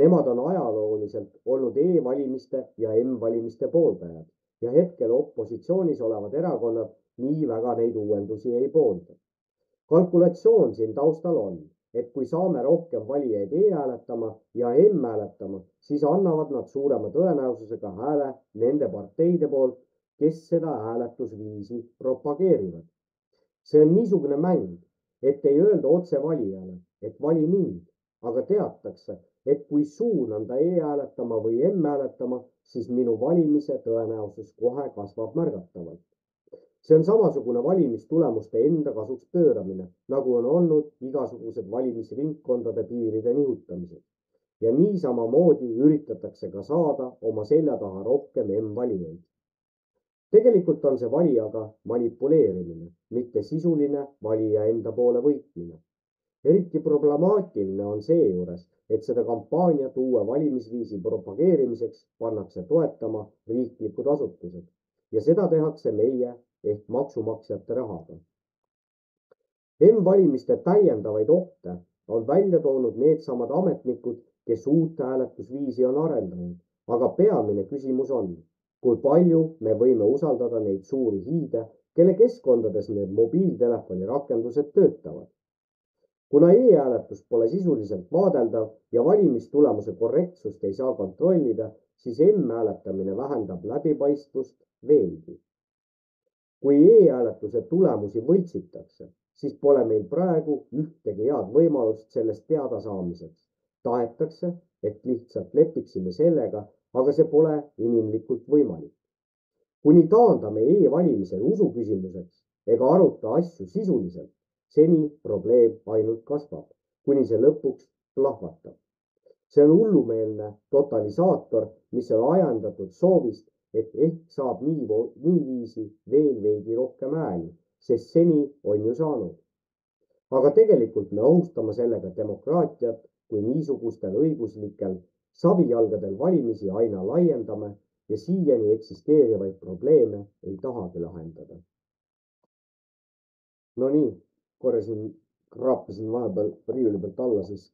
Nemad on ajalooliselt olnud e-valimiste ja M-valimiste pooldajad ja hetkel opositsioonis olevad erakonnad nii väga neid uuendusi ei poolda. Kalkulatsioon siin taustal on, et kui saame rohkem valijaid e-hääletama ja M-hääletama, siis annavad nad suurema tõenäosusega hääle nende parteide poolt, kes seda hääletusviisi propageerivad. See on niisugune mäng, et ei öelda otse valijale, et vali mind, aga teatakse, et kui suunan ta e-hääletama või M-hääletama, siis minu valimise tõenäosus kohe kasvab märgatavalt. See on samasugune valimistulemuste enda kasuks pööramine, nagu on olnud igasugused valimisringkondade piiride nihutamised. Ja niisamamoodi üritatakse ka saada oma selja taha rohkem M-valijaid. Tegelikult on see valijaga manipuleerimine, mitte sisuline valija enda poole võitmine. Eriti problemaatiline on seejuures, et seda kampaaniat uue valimisviisi propageerimiseks pannakse toetama riiklikud asutused ja seda tehakse meie ehk maksumaksjate rahaga. M-valimiste täiendavaid ohte on välja toonud needsamad ametnikud, kes uut hääletusviisi on arendanud, aga peamine küsimus on, kui palju me võime usaldada neid suuri hiide, kelle keskkondades need mobiiltelefoni rakendused töötavad. Kuna e-hääletus pole sisuliselt vaadeldav ja valimistulemuse korrektsust ei saa kontrollida, siis M-hääletamine vähendab läbipaistvust veelgi. Kui e-hääletuse tulemusi võltsitakse, siis pole meil praegu ühtegi head võimalust sellest teada saamiseks. Tahetakse, et lihtsalt lepiksime sellega, aga see pole inimlikult võimalik. Kuni taandame e-valimisel usu küsimuseks ega aruta asju sisuliselt, seni probleem ainult kasvab, kuni see lõpuks plahvatab. See on hullumeelne totalisaator, mis on ajendatud soovist, et ehk saab niiviisi veel veidi rohkem hääli, sest seni on ju saanud. Aga tegelikult me ohustame sellega demokraatiat, kui niisugustel õiguslikel savijalgadel valimisi aina laiendame ja siiani eksisteerivaid probleeme ei tahagi lahendada. No nii, kraapisin vahepeal riiuli pealt alla siis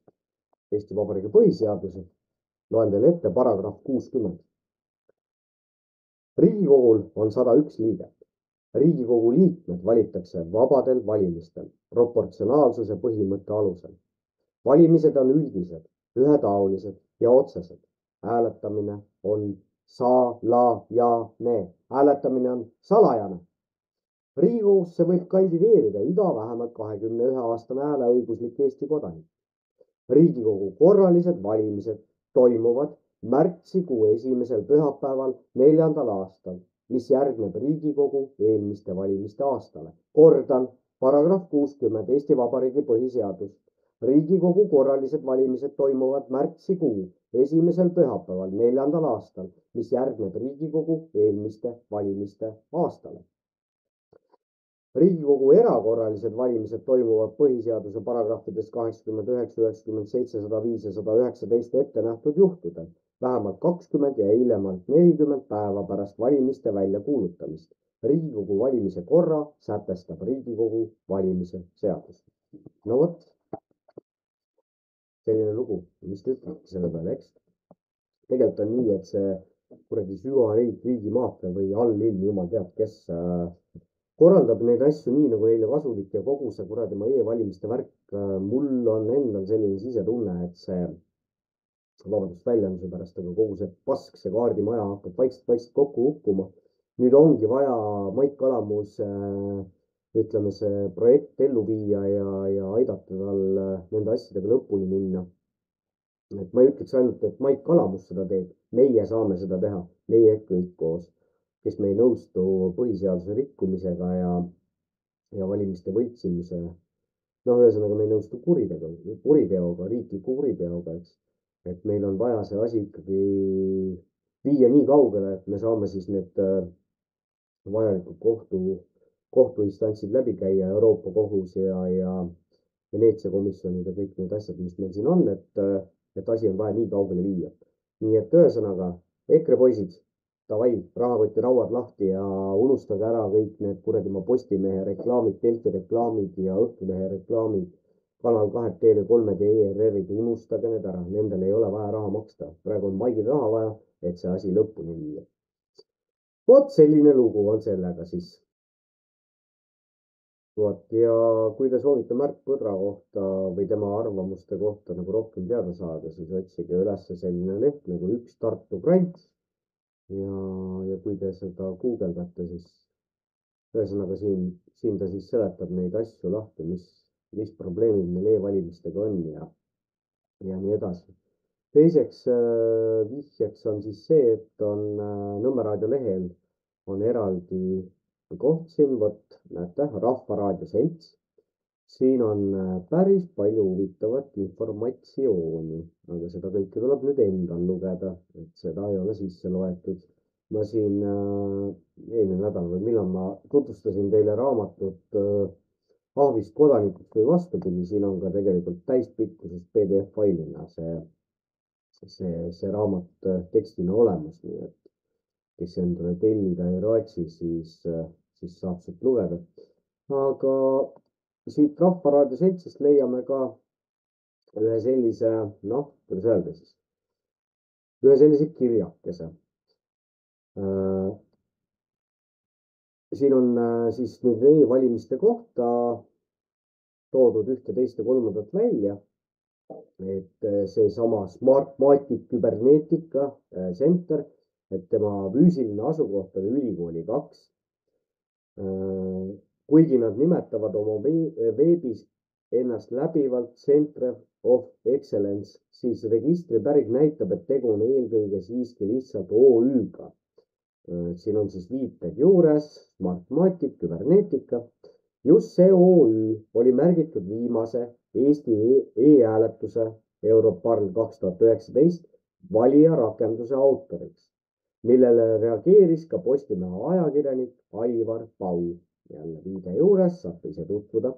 Eesti Vabariigi põhiseaduse. Loen teile ette paragrahv 60. Riigikogul on 101 liiget. Riigikogu liikmed valitakse vabadel valimistel proportsionaalsuse põhimõtte alusel. Valimised on üldised, ühetaolised ja otsesed. Hääletamine on salajane. Hääletamine on salajane. Riigikogusse võib kandideerida iga vähemalt 21-aastane hääleõiguslik Eesti kodanik. Riigikogu korralised valimised toimuvad märtsikuu esimesel pühapäeval 4. aastal, mis järgneb Riigikogu eelmiste valimiste aastale. Kordan, paragrahv 60 Eesti Vabariigi põhiseadus. Riigikogu korralised valimised toimuvad märtsikuu esimesel pühapäeval 4. aastal, mis järgneb Riigikogu eelmiste valimiste aastale. Riigikogu erakorralised valimised toimuvad põhiseaduse paragrahvides 89, 97, 105 ja 119 ette nähtud juhtudel vähemalt 20 ja hiljemalt 40 päeva pärast valimiste väljakuulutamist. Riigikogu valimise korra sätestab Riigikogu valimise seadus. No vot, selline lugu, mis te ütlete selle peale, eks? Tegelikult on nii, et see kuradi süvariik, riigimaafia või allilm, jumal teab, kes korraldab neid asju nii, nagu neile kasulik ja kogu see kuradi e-valimiste värk. Mul on endal selline sisetunne, et see, vabandust väljenduse pärast, aga kogu see pask, see kaardimaja hakkab vaikselt kokku hukkuma. Nüüd ongi vaja Mait Kalamus, ütleme, see projekt ellu viia ja aidata tal nende asjadega lõpuni minna. Et ma ei ütleks ainult, et Mait Kalamus seda teeb, meie saame seda teha, meie kõik koos, kes me ei nõustu põhiseaduse rikkumisega ja valimiste võltsimise. No ühesõnaga me ei nõustu kuriteoga, riikliku kuriteoga, eks. Et meil on vaja see asi ikkagi viia nii kaugele, et me saame siis need vajalikud kohtuinstantsid läbi käia, Euroopa Kohus ja Veneetsia komisjonid ja kõik need asjad, mis meil siin on, et asi on vaja nii kaugele viia. Nii et ühesõnaga, EKRE poisid, davai, rahakoti rauad lahti ja unustage ära kõik need kuradi Postimehe reklaamid, Delfi reklaamid ja Õhtulehe reklaamid, Kanal 2, TV3 ja ERR-id, unustage need ära, nendel ei ole vaja raha maksta. Praegu on Maigil raha vaja, et see asi lõpuni viia. Vot selline lugu on sellega siis. Vot, ja kui te soovite Märt Põdra kohta või tema arvamuste kohta nagu rohkem teada saada, siis otsige üles selline leht nagu Üks Tartu Krants. Ja kui te seda guugeldate, siis ühesõnaga siin ta siis seletab neid asju lahti, mis probleemid meil e-valimistega on ja nii edasi. Teiseks vihjeks on siis see, et on Nõmme raadio lehel on eraldi koht siin, vot näete, Rahvaraadio Selts. Siin on päris palju huvitavat informatsiooni, aga seda kõike tuleb nüüd endal lugeda, et seda ei ole sisse loetud. Ma siin eelmine nädal või millal ma tutvustasin teile raamatut Ahvist kodanikuks või vastupidi, siin on ka tegelikult täispikkuses PDF-failina see raamat tekstina olemas, nii et kes endale tellida ei raatsi, siis saab sealt lugeda. Aga siit Rahvaraadio Seltsist leiame ka ühe sellise, noh, kuidas öelda siis, ühe sellise kirjakese. Siin on siis nüüd e-valimiste kohta toodud ühte, teist ja kolmandat välja, et seesama Smartmatic Kybernetica Center, et tema füüsiline asukoht on Ülikooli 2. Kuigi nad nimetavad oma veebis ennast läbivalt Center of Excellence, siis registripäring näitab, et tegu on eelkõige siiski lihtsalt OÜ-ga. Siin on siis viited juures, Smartmatic, Kybernetica. Just see OÜ oli märgitud viimase Eesti e-hääletuse Europarl 2019 valija rakenduse autoriks, millele reageeris ka Postimehe ajakirjanik Aivar Pau. Jälle viide juures, saab ise tutvuda.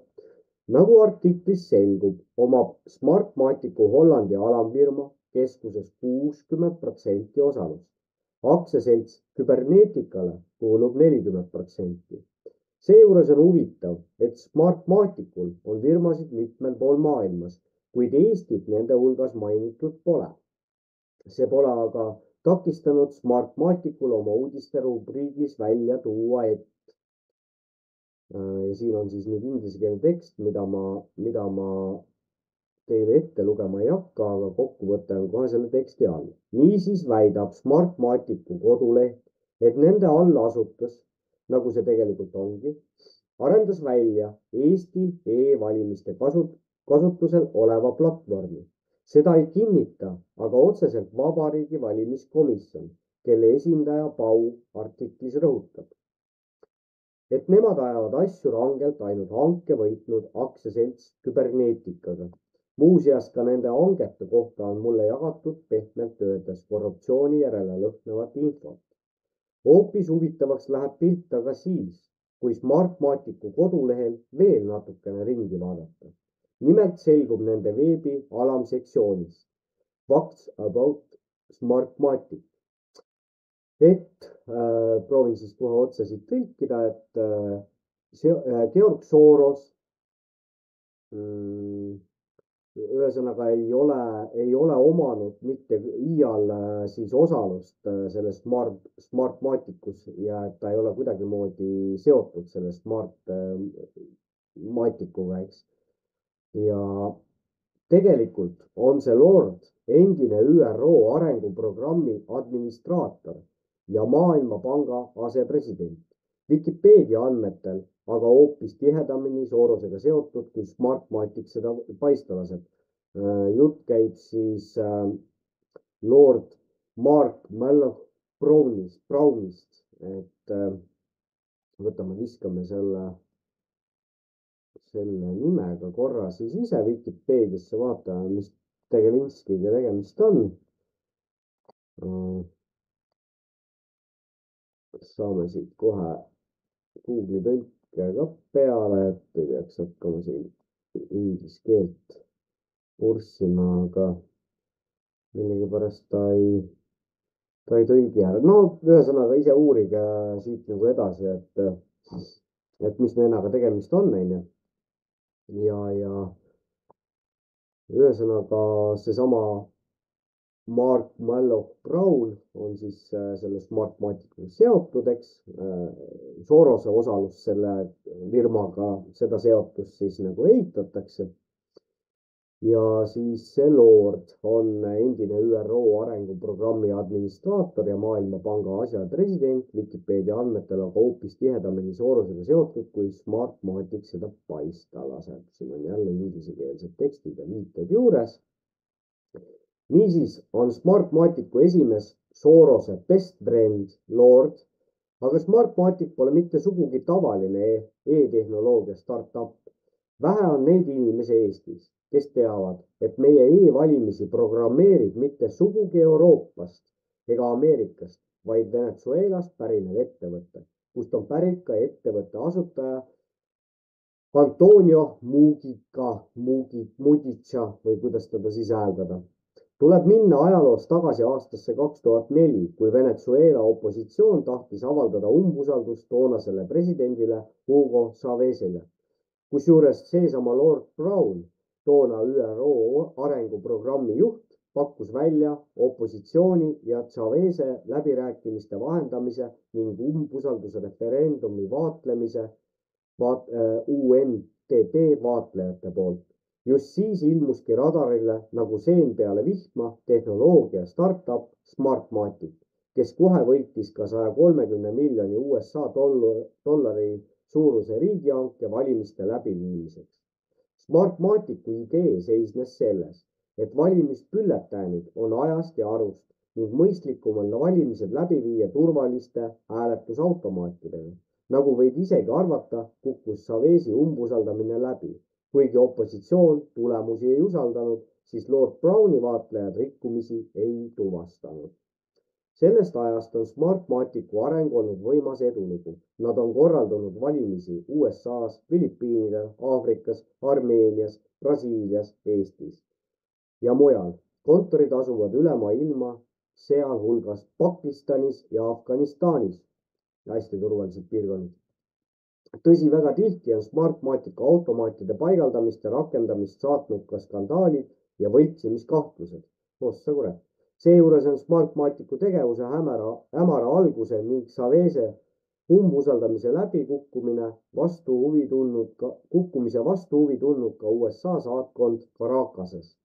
Nagu artiklis selgub, omab Smartmaticu Hollandi alamfirma keskuses 60% osalust. Aktsiaselts Kyberneticale kuulub 40%. Seejuures on huvitav, et Smartmaticul on firmasid mitmel pool maailmas, kuid Eestit nende hulgas mainitud pole. See pole aga takistanud Smartmaticul oma uudiste rubriigis välja tuua, et ja siin on siis nüüd ingliskeelne tekst, mida ma teile ette lugema ei hakka, aga kokkuvõte on kohe selle teksti all. Niisiis väidab Smartmaticu koduleht, et nende allasutus nagu see tegelikult ongi, arendas välja Eesti e-valimiste kasutusel oleva platvormi. Seda ei kinnita aga otseselt Vabariigi Valimiskomisjon, kelle esindaja Pau artiklis rõhutab, et nemad ajavad asju rangelt ainult hanke võitnud aktsiaselts Kybernetikaga. Muuseas, ka nende hangete kohta on mulle jagatud pehmelt öeldes korruptsiooni järele lõhnavat infot. Hoopis huvitavaks läheb pilt aga siis, kui Smartmaticu kodulehel veel natukene ringi vaadata. Nimelt selgub nende veebi alamsektsioonis Facts about Smartmatic. Proovin siis kohe otsa siit tõlkida, et Georg Soros ühesõnaga ei ole omanud mitte iial siis osalust selles Smartmaticus ja et ta ei ole kuidagimoodi seotud selle Smartmaticuga, eks. Ja tegelikult on see lord endine ÜRO arenguprogrammi administraator ja Maailmapanga asepresident. Wikipedia andmetel aga hoopis tihedamini Sorosega seotud, kui Smartmatic seda paista laseb. Jutt käib siis lord Mark Malloch Brownist, et võtame, viskame selle nimega korra siis ise Wikipediasse, vaatame, mis Tegelinskiga tegemist on. Saame siit kohe Google'i tõlke ka peale, et ei peaks hakkama siin inglise keelt kurssima, aga millegipärast ta ei tõlgi ära. No ühesõnaga ise uurige siit nagu edasi, et mis vennaga tegemist on, onju. Ja ühesõnaga seesama Mark Malloch Brown on siis selle Smartmaticuga seotud, eks. Sorose osalus selle firmaga, seda seotust siis nagu eitatakse. Ja siis see lord on endine ÜRO arenguprogrammi administraator ja Maailmapanga asepresident, Wikipedia andmetel aga hoopis tihedamini Sorosega seotud, kui Smartmatic seda paista laseb. Siin on jälle inglisekeelsed tekstid ja viited juures. Niisiis on Smartmaticu esimees Sorose best friend lord, aga Smartmatic pole mitte sugugi tavaline e-tehnoloogia startup. Vähe on neid inimesi Eestis, kes teavad, et meie e-valimisi programmeerib mitte sugugi Euroopast ega Ameerikast, vaid Venezuelast pärinev ettevõte, kust on pärit ka ettevõtte asutaja Antonio Mugica või kuidas teda siis hääldada. Tuleb minna ajaloos tagasi aastasse 2004, kui Venezuela opositsioon tahtis avaldada umbusaldust toonasele presidendile Hugo Chavezile. Kusjuures seesama lord Brown, toona ÜRO arenguprogrammi juht, pakkus välja opositsiooni ja Chaveze läbirääkimiste vahendamise ning umbusaldusreferendumi vaatlemise UNDP vaatlejate poolt. Just siis ilmuski radarile nagu seen peale vihma tehnoloogia startup Smartmatic, kes kohe võitis ka 130 miljoni USA dollari suuruse riigihanke valimiste läbiviimiseks. Smartmaticu idee seisnes selles, et valimispülletäänid on ajast ja arust ning mõistlikum on valimised läbi viia turvaliste hääletusautomaatidega. Nagu võid isegi arvata, kukkus Chavezi umbusaldamine läbi. Kuigi opositsioon tulemusi ei usaldanud, siis lord Browni vaatlejad rikkumisi ei tuvastanud. Sellest ajast on Smartmaticu areng olnud võimas edulugu. Nad on korraldanud valimisi USAs, Filipiinidel, Aafrikas, Armeenias, Brasiilias, Eestis ja mujal. Kontorid asuvad üle maailma, sealhulgas Pakistanis ja Afganistanis. Hästi turvalised piirkonnad. Tõsi, väga tihti on Smartmaticu automaatide paigaldamist ja rakendamist saatnud ka skandaalid ja võltsimiskahtlused. Ossa kurat. Seejuures on Smartmaticu tegevuse hämara alguse ning Chaveze umbusaldamise läbikukkumise vastu huvi tundnud ka USA saatkond Caracases.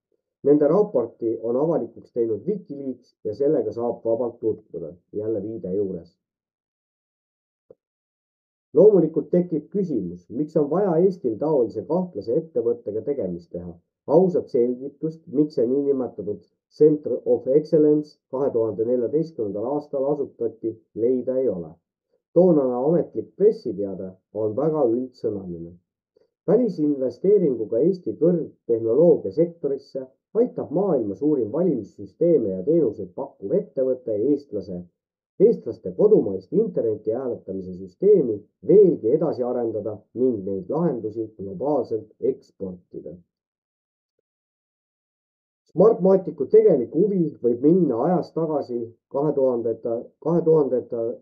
Nende raporti on avalikuks teinud Wikileaks ja sellega saab vabalt tutvuda. Jälle viide juures. Loomulikult tekib küsimus, miks on vaja Eestil taolise kahtlase ettevõttega tegemist teha. Ausat selgitust, miks see niinimetatud Center of Excellence 2014. aastal asutati, leida ei ole. Toonane ametlik pressiteade on väga üldsõnaline. Välisinvesteeringuga Eesti kõrgtehnoloogia sektorisse aitab maailma suurim valimissüsteeme ja teenuseid pakkuv ettevõte eestlaste kodumaist interneti hääletamise süsteemi veelgi edasi arendada ning neid lahendusi globaalselt eksportida. Smartmaticu tegelik huvi võib minna ajas tagasi 2000.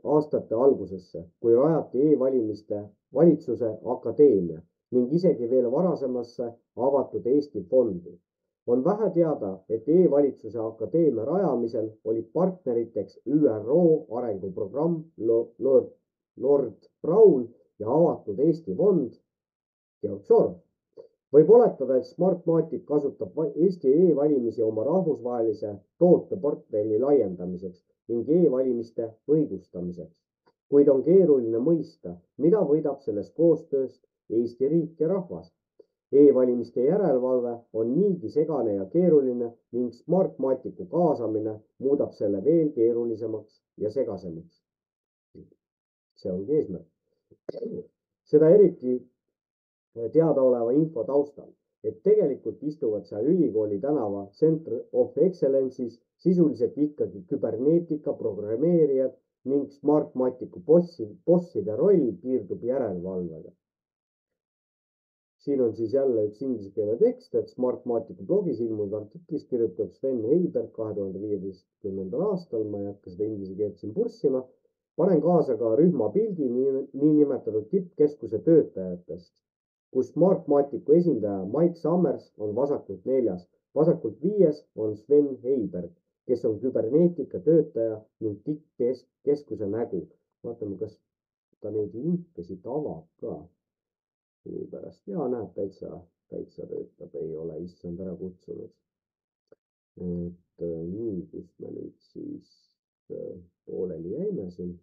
aastate algusesse, kui rajati e-valimiste valitsuse akadeemia ning isegi veel varasemasse avatud Eesti fondi. On vähe teada, et e-valitsuse akadeemia rajamisel olid partneriteks ÜRO arenguprogramm Lord Brown ja avatud Eesti fond Georg Soros. Võib oletada, et Smartmatic kasutab Eesti e-valimisi oma rahvusvahelise tooteportfelli laiendamiseks ning e-valimiste õigustamiseks, kuid on keeruline mõista, mida võidab sellest koostööst Eesti riik ja rahvas. E-valimiste järelevalve on niigi segane ja keeruline ning Smartmaticu kaasamine muudab selle veel keerulisemaks ja segasemaks. See ongi eesmärk. Seda eriti teadaoleva info taustal, et tegelikult istuvad seal ülikooli tänava Center of Excellence'is sisuliselt ikkagi küberneetika programmeerijad ning Smartmaticu bosside roll piirdub järelevalvega. Siin on siis jälle üks inglise keele tekst, et Smartmaticu blogis ilmunud artiklis kirjutab Sven Heiberg 2015. aastal, ma ei hakka seda inglise keelt siin purssima, panen kaasa ka rühmapildi niinimetatud tippkeskuse töötajatest, kus Smartmaticu esindaja Mike Summers on vasakult 4. Vasakult 5. on Sven Heiberg, kes on küberneetika töötaja ning tippkeskuse nägu. Vaatame, kas ta neid linke siit avab ka. Pärast. Ja näeb, täitsa töötab, ei ole issand ära kutsunud. Et nii, kus me nüüd siis pooleli jäime siin.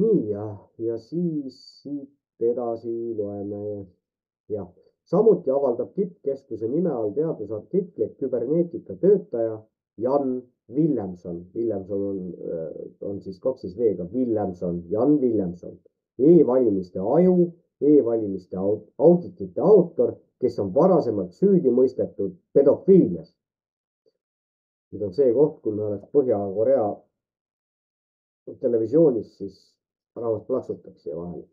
Nii ja siis siit edasi loeme. Jah, samuti avaldab tippkeskuse nime all teadusartikleid küberneetika töötaja Jan Villemson. Villemson on siis 2 V-ga Villemson, Jan Villemson. E-valimiste aju, e-valimiste auditite autor, kes on varasemalt süüdi mõistetud pedofiilias. Nüüd on see koht, kui me oleks Põhja-Korea televisioonis, siis rahvas plaksutaks siia vahele.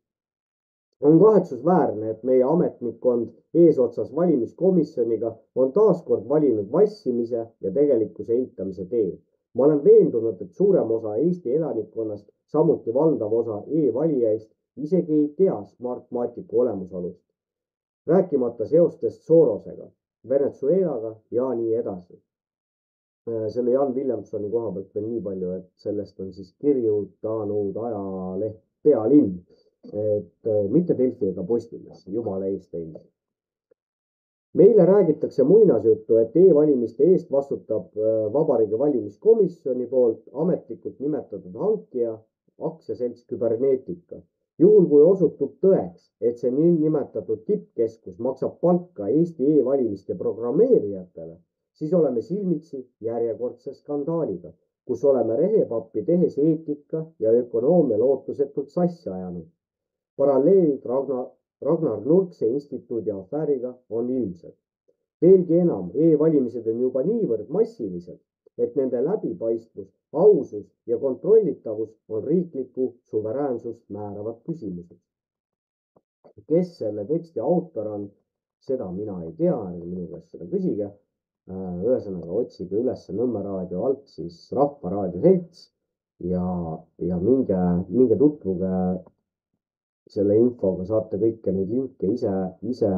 On kahetsusväärne, et meie ametnikkond eesotsas valimiskomisjoniga on taaskord valinud vassimise ja tegelikkuse eitamise tee. Ma olen veendunud, et suurem osa Eesti elanikkonnast, samuti valdav osa e-valijaist, isegi ei tea Smartmaticu olemusolust. Rääkimata seostest Sorosega, Venezuelaga ja nii edasi. Selle Jan Villemsoni koha pealt veel nii palju, et sellest on siis kirjutanud ajaleht Pealinn. Et mitte Delfi ega Postimees, jumala eest teile. Meile räägitakse muinasjuttu, et e-valimiste eest vastutab Vabariigi Valimiskomisjoni poolt ametlikult nimetatud hankija aktsiaselts Küberneetika. Juhul kui osutub tõeks, et see niinimetatud tippkeskus maksab palka Eesti e-valimiste programmeerijatele, siis oleme silmitsi järjekordse skandaaliga, kus oleme rehepappi tehes eetika ja ökonoomia lootusetult sassi ajanud. Paralleelid Ragnar Nurkse instituudi afääriga on ilmsed. Veelgi enam, e-valimised on juba niivõrd massilised, et nende läbipaistvus, ausus ja kontrollitavus on riiklikku suveräänsust määravad küsimused. Kes selle teksti autor on, seda mina ei tea, minu käest seda küsige. Ühesõnaga otsige üles Nõmme raadio alt siis Rahvaraadio Selts ja minge tutvuge selle infoga, saate kõike neid linke ise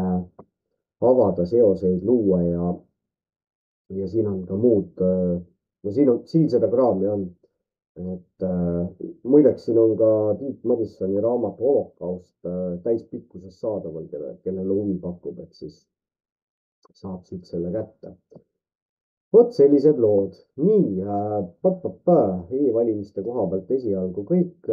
avada, seoseid luua ja siin on ka muud, no siin seda kraami on, et muideks siin on ka Tiit Madissoni raamat Holokaust täispikkuses saadaval, kellele huvi pakub, et siis saab siit selle kätte. Vot sellised lood. Nii, e-valimiste koha pealt esialgu kõik.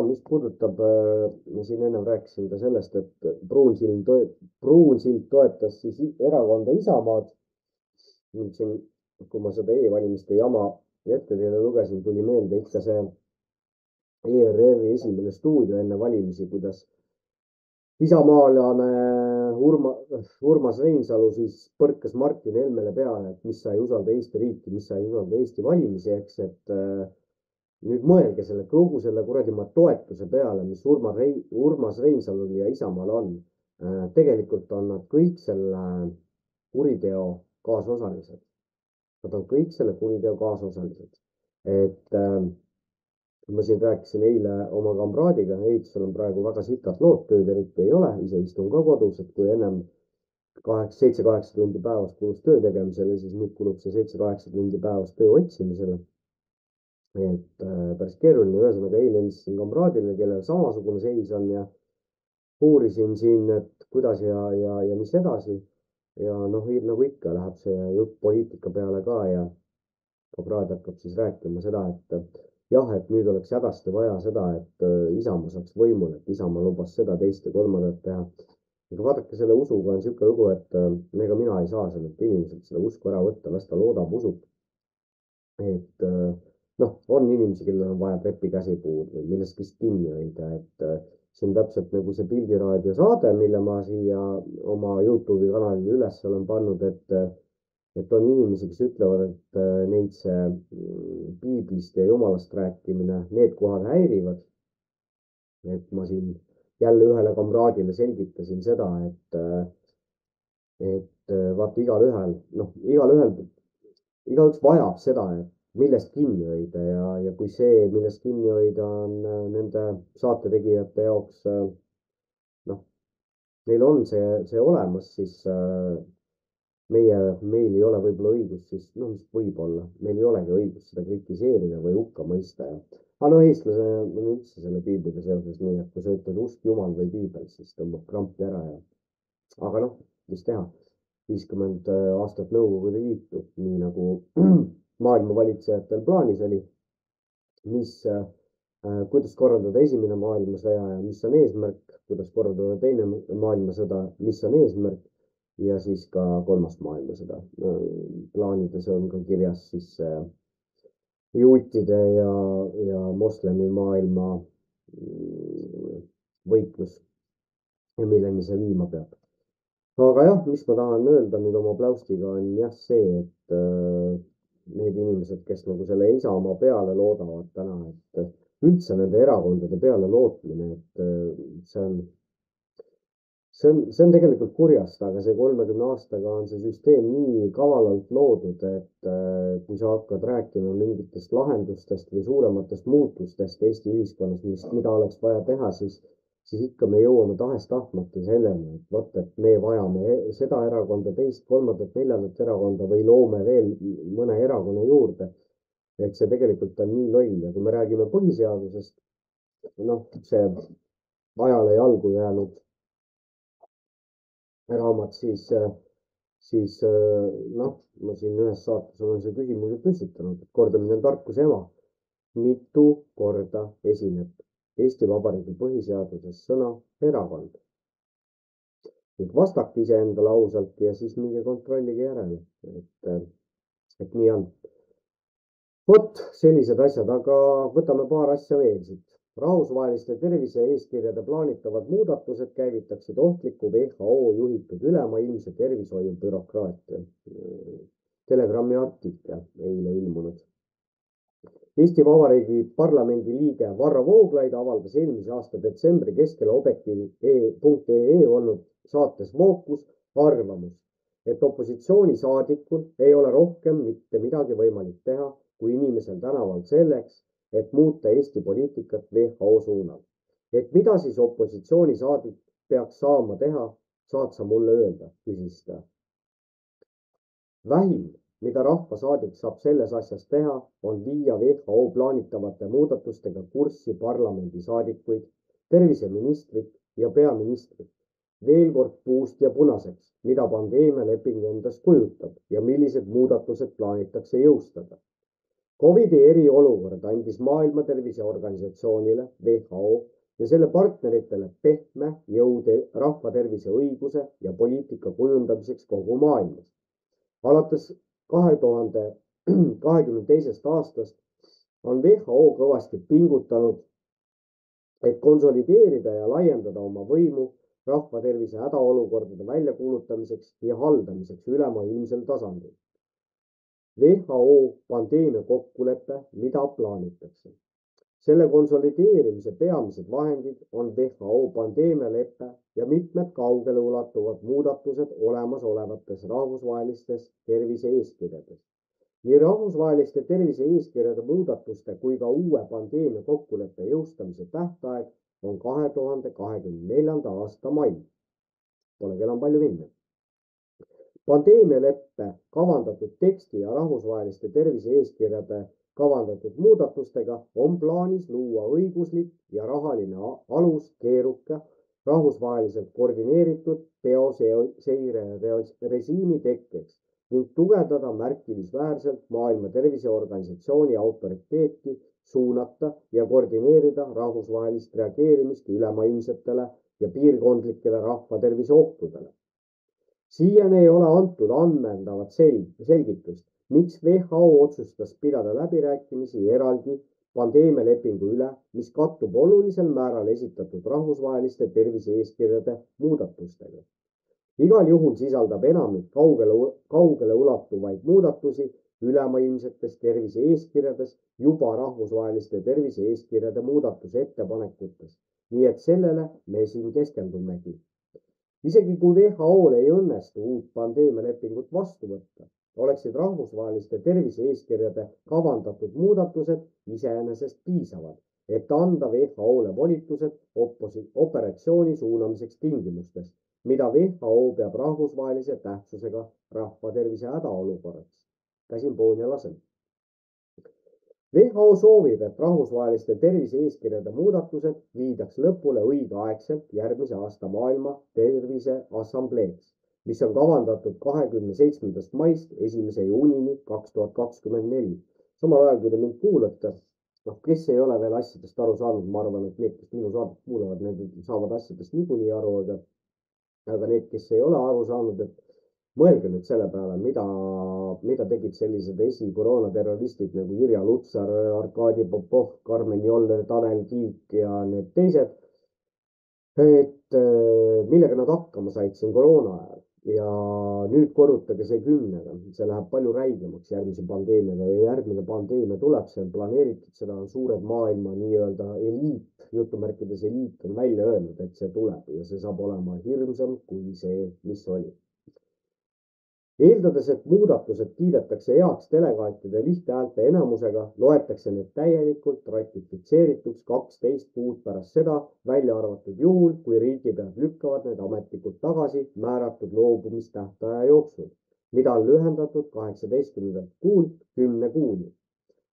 Mis puudutab, ma siin ennem rääkisin ka sellest, et Pruunsild toetas siis erakonda Isamaad. Nüüd siin, kui ma seda e-valimiste jama ette teile lugesin, tuli meelde ikka see ERR-i esimene stuudio enne valimisi, kuidas isamaalane Urmas Reinsalu siis põrkas Martin Helmele peale, et mis sa ei usalda Eesti riiki, mis sa ei usalda Eesti valimisi, eks, et nüüd mõelge kogu selle kuradi toetuse peale, mis Urmas Reinsalul ja Isamaal on. Tegelikult on nad kõik selle kuriteo kaasosalised. Nad on kõik selle kuriteo kaasosalised. Et ma siin rääkisin eile oma kamraadiga, ehitusel on praegu väga sitad lood, tööd eriti ei ole, ise istun ka kodus, et kui ennem 7-8 tundi päevas kulus töö tegemisele, siis nüüd kulub see 7-8 tundi päevas töö otsimisele. Et päris keeruline, ühesõnaga eile helistasin kamraadile, kellel samasugune seis on ja uurisin siin, et kuidas ja mis edasi. Ja noh, nagu ikka läheb see jutt poliitika peale ka ja kamraad hakkab siis rääkima seda, et jah, et nüüd oleks hädasti vaja seda, et Isamaa saaks võimule, et Isamaa lubas seda, teist ja kolmandat teha. Aga vaadake, selle usuga on niisugune lugu, et ega mina ei saa sellelt inimeselt seda usku ära võtta, las ta loodab, usub. Et noh, on inimesi, kellel on vaja trepikäsipuud või millestki kinni hoida, et see on täpselt nagu see Pildiraadio saade, mille ma siia oma YouTube'i kanalile üles olen pannud, et on inimesi, kes ütlevad, et neid see piiblist ja jumalast rääkimine, need kohad häirivad. Et ma siin jälle ühele kamraadile selgitasin seda, et vaata igaüks vajab seda, et millest kinni hoida ja kui see, millest kinni hoida on nende saate tegijate jaoks, noh, neil on see olemas, siis meil ei ole võib-olla õigust siis, noh, mis võib-olla, meil ei olegi õigust seda kritiseerida või hukka mõista. Aga no eestlase on üldse selle piibliga seoses nii, et kui sa ütled usk Jumal või piibel, siis tõmbab krampi ära ja, aga noh, mis teha, 50 aastat Nõukogude Liitu, nii nagu maailma valitsejatel plaanis oli, kuidas korraldada esimene maailmasõja ja mis on eesmärk, kuidas korraldada teine maailmasõda, mis on eesmärk ja siis ka kolmas maailmasõda. Plaanides on ka kirjas siis juutide ja moslemi maailma võitlus ja milleni see viima peab. Aga jah, mis ma tahan öelda nüüd oma pläustiga on jah see, et need inimesed, kes nagu selle Isamaa peale loodavad täna, et üldse nende erakondade peale lootmine, et see on tegelikult kurjast, aga see 30 aastaga on see süsteem nii kavalalt loodud, et kui sa hakkad rääkima mingitest lahendustest või suurematest muutustest Eesti ühiskonnas, mida oleks vaja teha, siis ikka me jõuame tahes-tahtmata selleni, et vot, et me vajame seda erakonda, teist, kolmandat, neljandat erakonda või loome veel mõne erakonna juurde. Et see tegelikult on nii loll ja kui me räägime põhiseadusest, noh, see ajale jalgu jäänud raamat, siis noh, ma siin ühes saates olen see küsimuse püstitanud, et kordamine on tarkuse ema. Mitu korda esineb Eesti Vabariigi põhiseaduses sõna erakond? Nüüd vastake iseendale ausalt ja siis minge kontrollige järele, et nii on. Vot sellised asjad, aga võtame paar asja veel siit. Rahvusvaheliste tervise-eeskirjade plaanitavad muudatused käivitaksid ohtliku WHO juhitud ülemaailmse tervishoiubürokraatia. Telegrami artikkel eile ilmunud. Eesti Vabariigi parlamendi liige Varro Vooglaid avaldas eelmise aasta detsembri keskel objektiiv.ee olnud saates Fookus arvamus, et opositsioonisaadikul ei ole rohkem mitte midagi võimalik teha, kui inimesel tänaval selleks, et muuta Eesti poliitikat WHO suunal. Et mida siis opositsioonisaadik peaks saama teha, saad sa mulle öelda, küsis ta. Vähim, mida rahvasaadik saab selles asjas teha, on viia WHO plaanitavate muudatustega kurssi parlamendisaadikuid, terviseministrit ja peaministrit veel kord puust ja punaseks, mida pandeemialeping endast kujutab ja millised muudatused plaanitakse jõustada. Covidi eriolukord andis Maailma Terviseorganisatsioonile WHO ja selle partneritele pehme jõude rahvatervise õiguse ja poliitika kujundamiseks kogu maailmas. Alates 2022. aastast on WHO kõvasti pingutanud, et konsolideerida ja laiendada oma võimu rahvatervise hädaolukordade väljakuulutamiseks ja haldamiseks ülemaailmsel tasandil. WHO pandeemia kokkulepe, mida plaanitakse. Selle konsolideerimise peamised vahendid on WHO pandeemialepe ja mitmed kaugele ulatuvad muudatused olemasolevates rahvusvahelistes tervise-eeskirjades. Nii rahvusvaheliste tervise-eeskirjade muudatuste kui ka uue pandeemia kokkuleppe jõustamise tähtaeg on 2024. aasta mai. Polegi enam palju minna. Pandeemialeppe kavandatud teksti ja rahvusvaheliste tervise-eeskirjade kavandatud muudatustega on plaanis luua õiguslik ja rahaline alus keeruka rahvusvaheliselt koordineeritud bioseire režiimi tekkeks ning tugevdada märkimisväärselt Maailma Terviseorganisatsiooni autoriteeti suunata ja koordineerida rahvusvahelist reageerimist ülemaailmsetele ja piirkondlikele rahvatervise ohtudele. Siiani ei ole antud ammendavat selgitust, miks WHO otsustas pidada läbirääkimisi eraldi pandeemialepingu üle, mis kattub olulisel määral esitatud rahvusvaheliste tervise-eeskirjade muudatustega. Igal juhul sisaldab enamik kaugele ulatuvaid muudatusi ülemaailmsetes tervise-eeskirjades juba rahvusvaheliste tervise-eeskirjade muudatuse ettepanekutes, nii et sellele me siin keskendumegi. Isegi kui WHO-le ei õnnestu uut pandeemialepingut vastu võtta, oleksid rahvusvaheliste tervise-eeskirjade kavandatud muudatused iseenesest piisavad, et anda WHO-le volitused operatsiooni suunamiseks tingimustes, mida WHO peab rahvusvahelise tähtsusega rahvatervise hädaolukorraks. Käsin poon ja lasen. WHO soovib, et rahvusvaheliste tervise-eeskirjade muudatused viidaks lõpule õigeaegselt järgmise aasta Maailma Terviseassambleeks, mis on kavandatud 27. maist 1. juunini 2024. Samal ajal, kui te mind kuulate, kes ei ole veel asjadest aru saanud, ma arvan, et need, kes minu saadet kuulavad, need saavad asjadest niikuinii aru, aga need, kes ei ole aru saanud, et mõelge nüüd selle peale, mida tegid sellised esikoroona-terroristid nagu Irja Lutsar, Arkadi Popov, Karmen Joller, Tanel Kiik ja need teised, et millega nad hakkama said siin koroona ajal. Ja nüüd korrutage see 10-ga, see läheb palju räigemaks järgmise pandeemiaga ja järgmine pandeemia tuleb, see on planeeritud, seda on suured maailma nii-öelda eliit, jutumärkides eliit on välja öelnud, et see tuleb ja see saab olema hirmsam kui see, mis oli. Eeldades, et muudatused kiidetakse heaks delegaatide lihthäälte enamusega, loetakse need täielikult ratifitseerituks 12 kuud pärast seda, välja arvatud juhul, kui riigipead lükkavad need ametlikult tagasi määratud loobumistähtaja jooksul, mida on lühendatud 18. kuult 10 kuuni.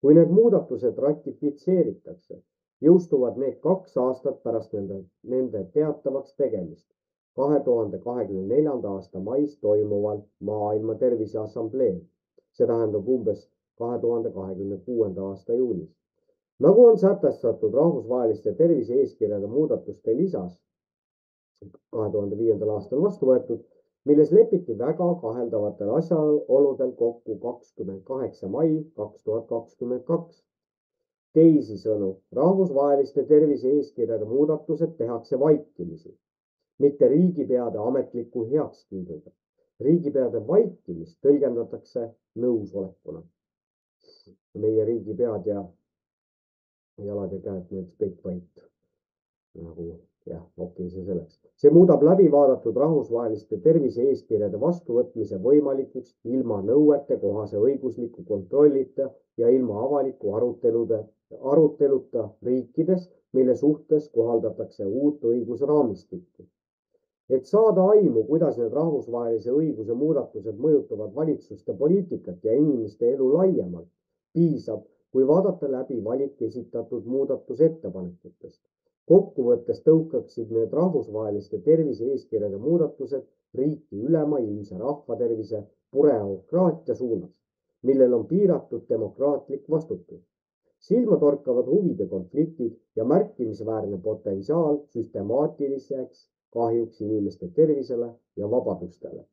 Kui need muudatused ratifitseeritakse, jõustuvad need 2 aastat pärast nende teatavaks tegemist. 2024. aasta mais toimuval Maailma Terviseassambleel. See tähendab umbes 2026. aasta juunis. Nagu on sätestatud rahvusvaheliste tervise-eeskirjade muudatuste lisas 2005. aastal vastu võetud, milles lepiti väga kaheldavatel asjaoludel kokku 28. mai 2022. Teisisõnu, rahvusvaheliste tervise-eeskirjade muudatused tehakse vaikimisi, mitte riigipeade ametliku heakskiiduga. Riigipeade vaikimist tõlgendatakse nõusolekuna. Meie riigipead ja jalad ja käed, need kõik vait. See selleks. See muudab läbi vaadatud rahvusvaheliste tervise-eeskirjade vastuvõtmise võimalikuks ilma nõuete kohase õigusliku kontrollita ja ilma avaliku aruteluta riikides, mille suhtes kohaldatakse uut õigusraamistikku. Et saada aimu, kuidas need rahvusvahelise õiguse muudatused mõjutavad valitsuste poliitikat ja inimeste elu laiemalt, piisab, kui vaadata läbi valik esitatud muudatusettepanekutest. Kokkuvõttes tõukaksid need rahvusvaheliste tervise-eeskirjade muudatused riiki ülemaailmse rahvatervise pureokraatia suunas, millel on piiratud demokraatlik vastutus. Silmatorkavad huvide konfliktid ja märkimisväärne potentsiaal süstemaatiliseks kahjuks inimeste tervisele ja vabadustele.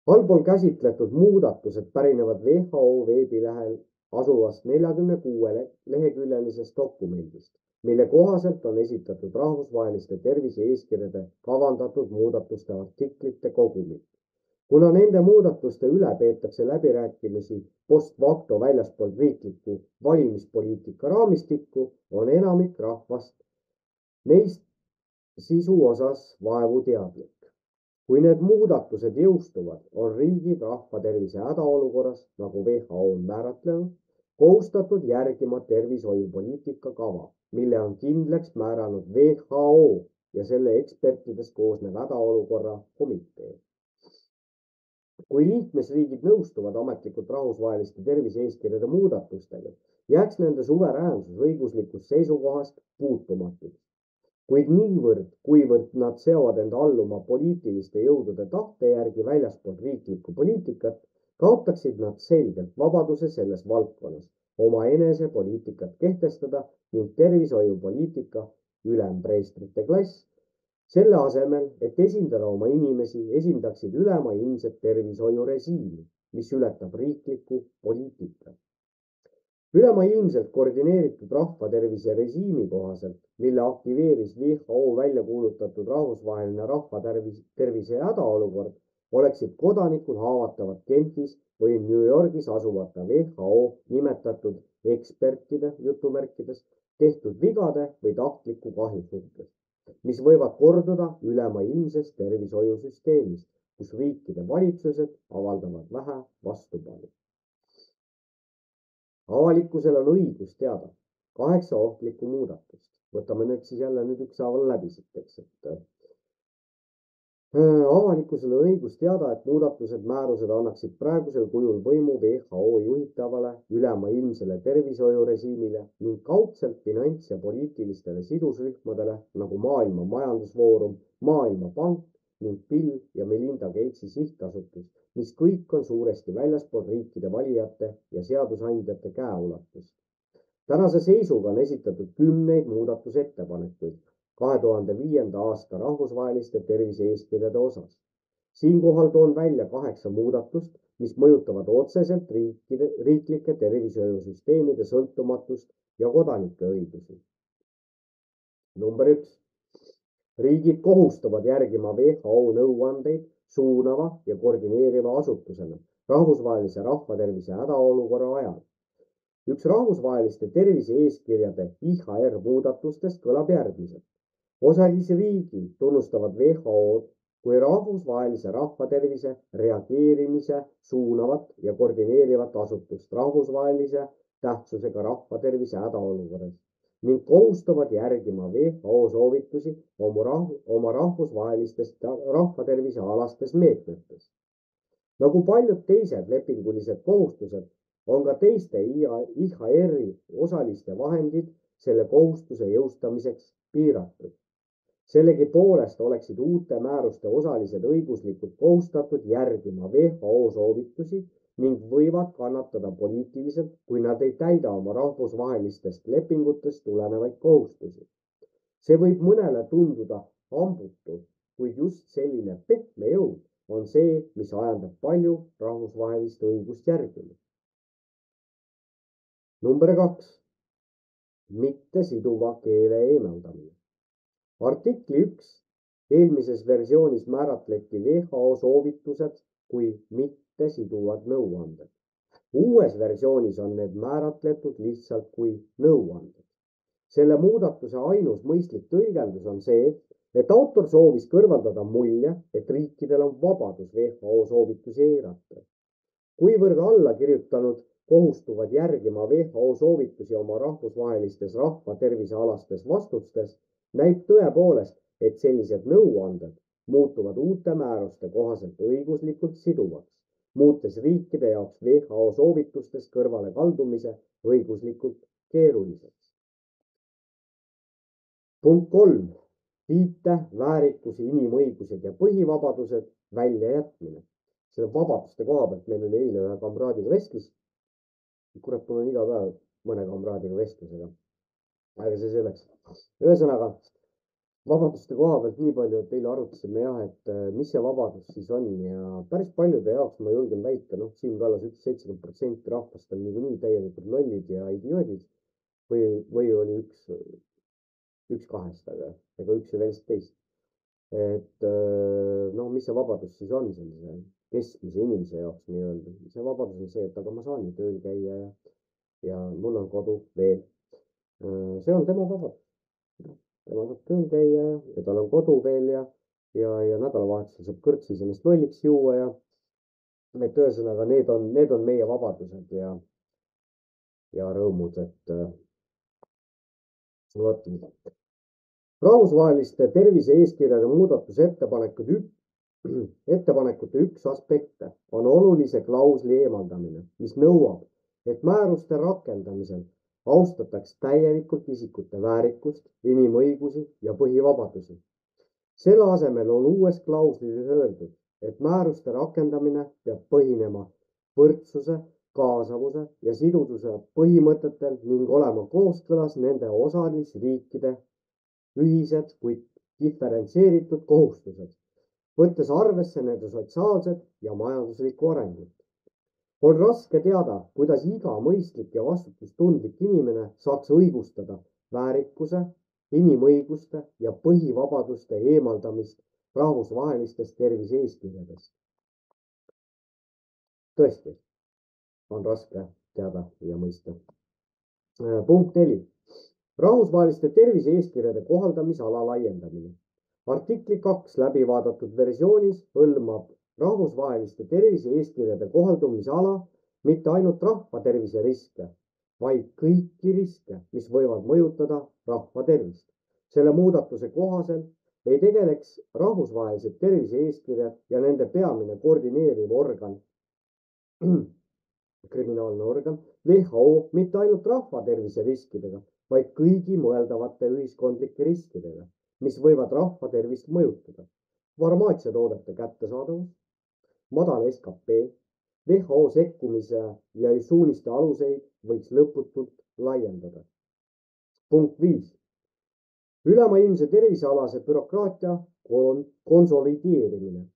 Allpool käsitletud muudatused pärinevad WHO veebilehel asuvast 46 leheküljelisest dokumendist, mille kohaselt on esitatud rahvusvaheliste tervise-eeskirjade kavandatud muudatuste artiklite kogumik. Kuna nende muudatuste üle peetakse läbirääkimisi post facto väljaspool riiklikku valimispoliitika raamistikku, on enamik rahvast neist sisu osas vaevu teadlik. Kui need muudatused jõustuvad, on riigid rahvatervise hädaolukorras, nagu WHO on määratlenud, kohustatud järgima tervishoiupoliitika kava, mille on kindlaks määranud WHO ja selle ekspertidest koosnev hädaolukorra komitee. Kui liikmesriigid nõustuvad ametlikult rahvusvaheliste tervise-eeskirjade muudatustega, jääks nende suveräänsus õiguslikust seisukohast puutumatuks. Kuid niivõrd, kuivõrd nad seovad end alluma poliitiliste jõudude tahte järgi väljaspool riiklikku poliitikat, kaotaksid nad selgelt vabaduse selles valdkonnas omaenese poliitikat kehtestada ning tervishoiupoliitika ülempreestrite klass selle asemel, et esindada oma inimesi, esindaksid ülemaailmset tervishoiurežiimi, mis ületab riiklikku poliitikat. Ülemaailmselt koordineeritud rahvatervise režiimi kohaselt, mille aktiveeris WHO välja kuulutatud rahvusvaheline rahvatervise hädaolukord, oleksid kodanikud haavatavad Genfis või New Yorgis asuvate WHO nimetatud ekspertide jutumärkides tehtud vigade või tahtliku kahju suhtes, mis võivad korduda ülemaailmses tervishoiusüsteemis, kus riikide valitsused avaldavad vähe vastupanu. Avalikkusel on õigus teada 8 ohtlikku muudatust. Võtame nüüd siis jälle ükshaaval läbi siit, Avalikkusel on õigus teada, et muudatused määrused annaksid praegusel kujul võimu WHO juhitavale ülemaailmsele tervishoiurežiimile ning kaudselt finants- ja poliitilistele sidusrühmadele nagu Maailma Majandusfoorum, Maailmapank ning Bill ja Melinda Gatesi sihtasutus, mis kõik on suuresti väljaspool riikide valijate ja seadusandjate käeulatust. Tänase seisuga on esitatud 10 muudatusettepanekuid 2005. aasta rahvusvaheliste tervise-eeskirjade osas. Siinkohal toon välja 8 muudatust, mis mõjutavad otseselt riiklike tervishoiusüsteemide sõltumatust ja kodanike õigusi. Number 1. Riigid kohustavad järgima WHO nõuandeid suunava ja koordineeriva asutusena rahvusvahelise rahvatervise hädaolukorra ajal. Üks rahvusvaheliste tervise-eeskirjade IHR muudatustest kõlab järgmiselt. Osalisriigid tunnustavad WHO-d kui rahvusvahelise rahvatervise reageerimise suunavat ja koordineerivat asutust rahvusvahelise tähtsusega rahvatervise hädaolukorras ning kohustavad järgima WHO soovitusi oma rahvusvahelistest rahvatervise alastes meetmetes. Nagu paljud teised lepingulised kohustused, on ka teiste IHR-i osaliste vahendid selle kohustuse jõustamiseks piiratud. Sellegipoolest oleksid uute määruste osalised õiguslikult kohustatud järgima WHO soovitusi ning võivad kannatada poliitiliselt, kui nad ei täida oma rahvusvahelistest lepingutest tulenevaid kohustusi. See võib mõnele tunduda hambutu, kuid just selline pehme jõud on see, mis ajendab palju rahvusvahelist õigust järgima. Number 2. Mitte siduva keele eemaldamine. Artikli 1 eelmises versioonis määratleti WHO soovitused kui mitte siduvad nõuanded. Uues versioonis on need määratletud lihtsalt kui nõuanded. Selle muudatuse ainus mõistlik tõlgendus on see, et autor soovis kõrvaldada mulje, et riikidel on vabadus WHO soovitusi eirata. Kuivõrd alla kirjutanud kohustuvad järgima WHO soovitusi oma rahvusvahelistes rahvatervisealastes vastustes, näib tõepoolest, et sellised nõuanded muutuvad uute määruste kohaselt õiguslikult siduvaks, muutes riikide jaoks WHO soovitustest kõrvale kaldumise õiguslikult keeruliseks. Punkt 3. Viite, väärikus, inimõigused ja põhivabadused väljajätmine. Selle vabaduste koha pealt meil oli eile ühe kamraadiga vestlus. Kurat, mul on iga päev mõne kamraadiga vestlusega. Aga see selleks. Ühesõnaga, vabaduste koha pealt nii palju, et eile arutasime jah, et mis see vabadus siis on ja päris paljude jaoks ma julgen väita, Siim Kallas ütles 70% rahvast on niikuinii täielikult lollid ja idioodid või oli üks kahest, aga ega üks ei välista teist. Et mis see vabadus siis on sellise keskmise inimese jaoks nii-öelda. See vabadus on see, et aga ma saan ju tööl käia ja mul on kodu veel. See on tema vabadus. Tema saab tööl käia ja tal on kodu veel ja nädalavahetusel saab kõrtsis ennast lolliks juua ja et ühesõnaga need on meie vabadused ja rõõmud, et vot. Rahvusvaheliste tervise-eeskirjade ettepanekute üks aspekte on olulise klausli eemaldamine, mis nõuab, et määruste rakendamisel austataks täielikult isikute väärikust, inimõigusi ja põhivabadusi. Selle asemel on uues klauslis öeldud, et määruste rakendamine peab põhinema võrdsuse, kaasavuse ja siduduse põhimõtetel ning olema kooskõlas nende osalisriikide ühised, kuid diferentseeritud kohustused, võttes arvesse nende sotsiaalset ja majanduslikku arengut. On raske teada, kuidas iga mõistlik ja vastutustundlik inimene saaks õigustada väärikuse, inimõiguste ja põhivabaduste eemaldamist rahvusvahelistest tervise-eeskirjadest. Tõesti, on raske teada ja mõista. Punkt 4. Rahvusvaheliste tervise-eeskirjade kohaldamisala laiendamine. Artikli 2 läbi vaadatud versioonis hõlmab rahvusvaheliste tervise-eeskirjade kohaldumisala mitte ainult rahva tervise riske, vaid kõiki riske, mis võivad mõjutada rahva tervist. Selle muudatuse kohaselt ei tegeleks rahvusvahelised tervise-eeskirjad ja nende peamine koordineeriv organ, kriminaalne organ, WHO mitte ainult rahva tervise riskidega, vaid kõigi mõeldavate ühiskondlike riskidega, mis võivad rahva tervist mõjutada. Farmaatsiatoodete kättesaadavus, madal SKP, WHO sekkumise ja suuniste aluseid võiks lõputult laiendada. Punkt 5. Ülemaailmse tervisealase bürokraatia konsolideerimine.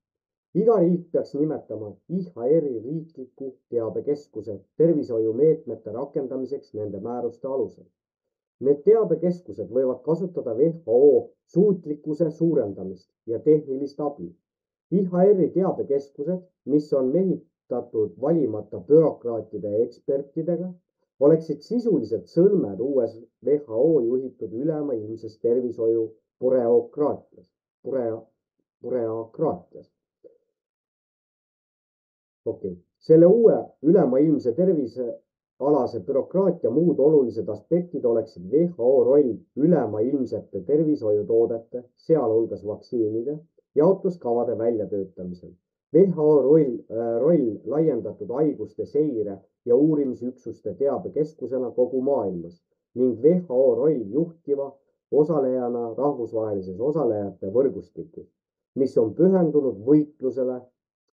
Iga riik peaks nimetama IHR-i riikliku teabekeskuse tervishoiumeetmete rakendamiseks nende määruste alusel. Need teabekeskused võivad kasutada WHO suutlikkuse suurendamist ja tehnilist abi. IHR-i teabekeskused, mis on mehitatud valimata bürokraatide ja ekspertidega, oleksid sisuliselt sõlmed uues WHO juhitud ülemaailmses tervishoiu bureokraatias. Selle uue ülemaailmse tervisealase bürokraatia muud olulised aspektid oleksid WHO roll ülemaailmsete tervishoiutoodete, sealhulgas vaktsiinide, jaotuskavade väljatöötamisel. WHO roll laiendatud haiguste seire ja uurimisüksuste teabekeskusena kogu maailmas ning WHO roll juhtiva osalejana rahvusvahelises osalejate võrgustikus, mis on pühendunud võitlusele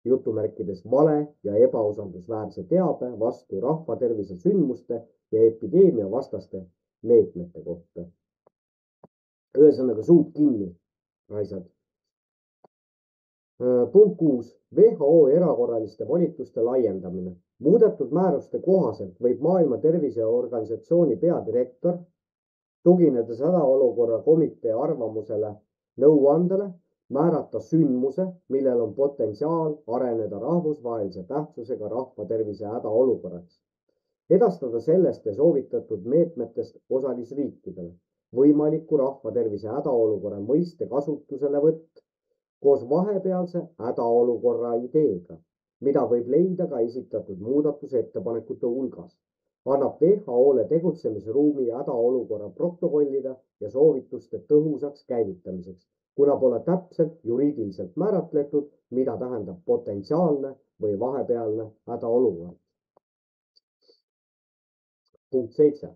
jutumärkides vale ja ebausaldusväärse teabe vastu rahvatervise sündmuste ja epideemia vastaste meetmete kohta. Ühesõnaga suud kinni, raisad. Punkt 6. WHO erakorraliste volituste laiendamine. Muudetud määruste kohaselt võib Maailma Terviseorganisatsiooni peadirektor, tuginedes hädaolukorra komitee arvamusele nõuandele, määrata sündmuse, millel on potentsiaal areneda rahvusvahelise tähtsusega rahvatervise hädaolukorraks. Edastada sellest ja soovitatud meetmetest osalisriikidele võimaliku rahvatervise hädaolukorra mõiste kasutuselevõtt koos vahepealse hädaolukorra ideega, mida võib leida ka esitatud muudatusettepanekute hulgas, annab WHO-le tegutsemisruumi hädaolukorra protokollida ja soovituste tõhusaks käivitamiseks, kuna pole täpselt juriidiliselt määratletud, mida tähendab potentsiaalne või vahepealne hädaolukord. Punkt 7.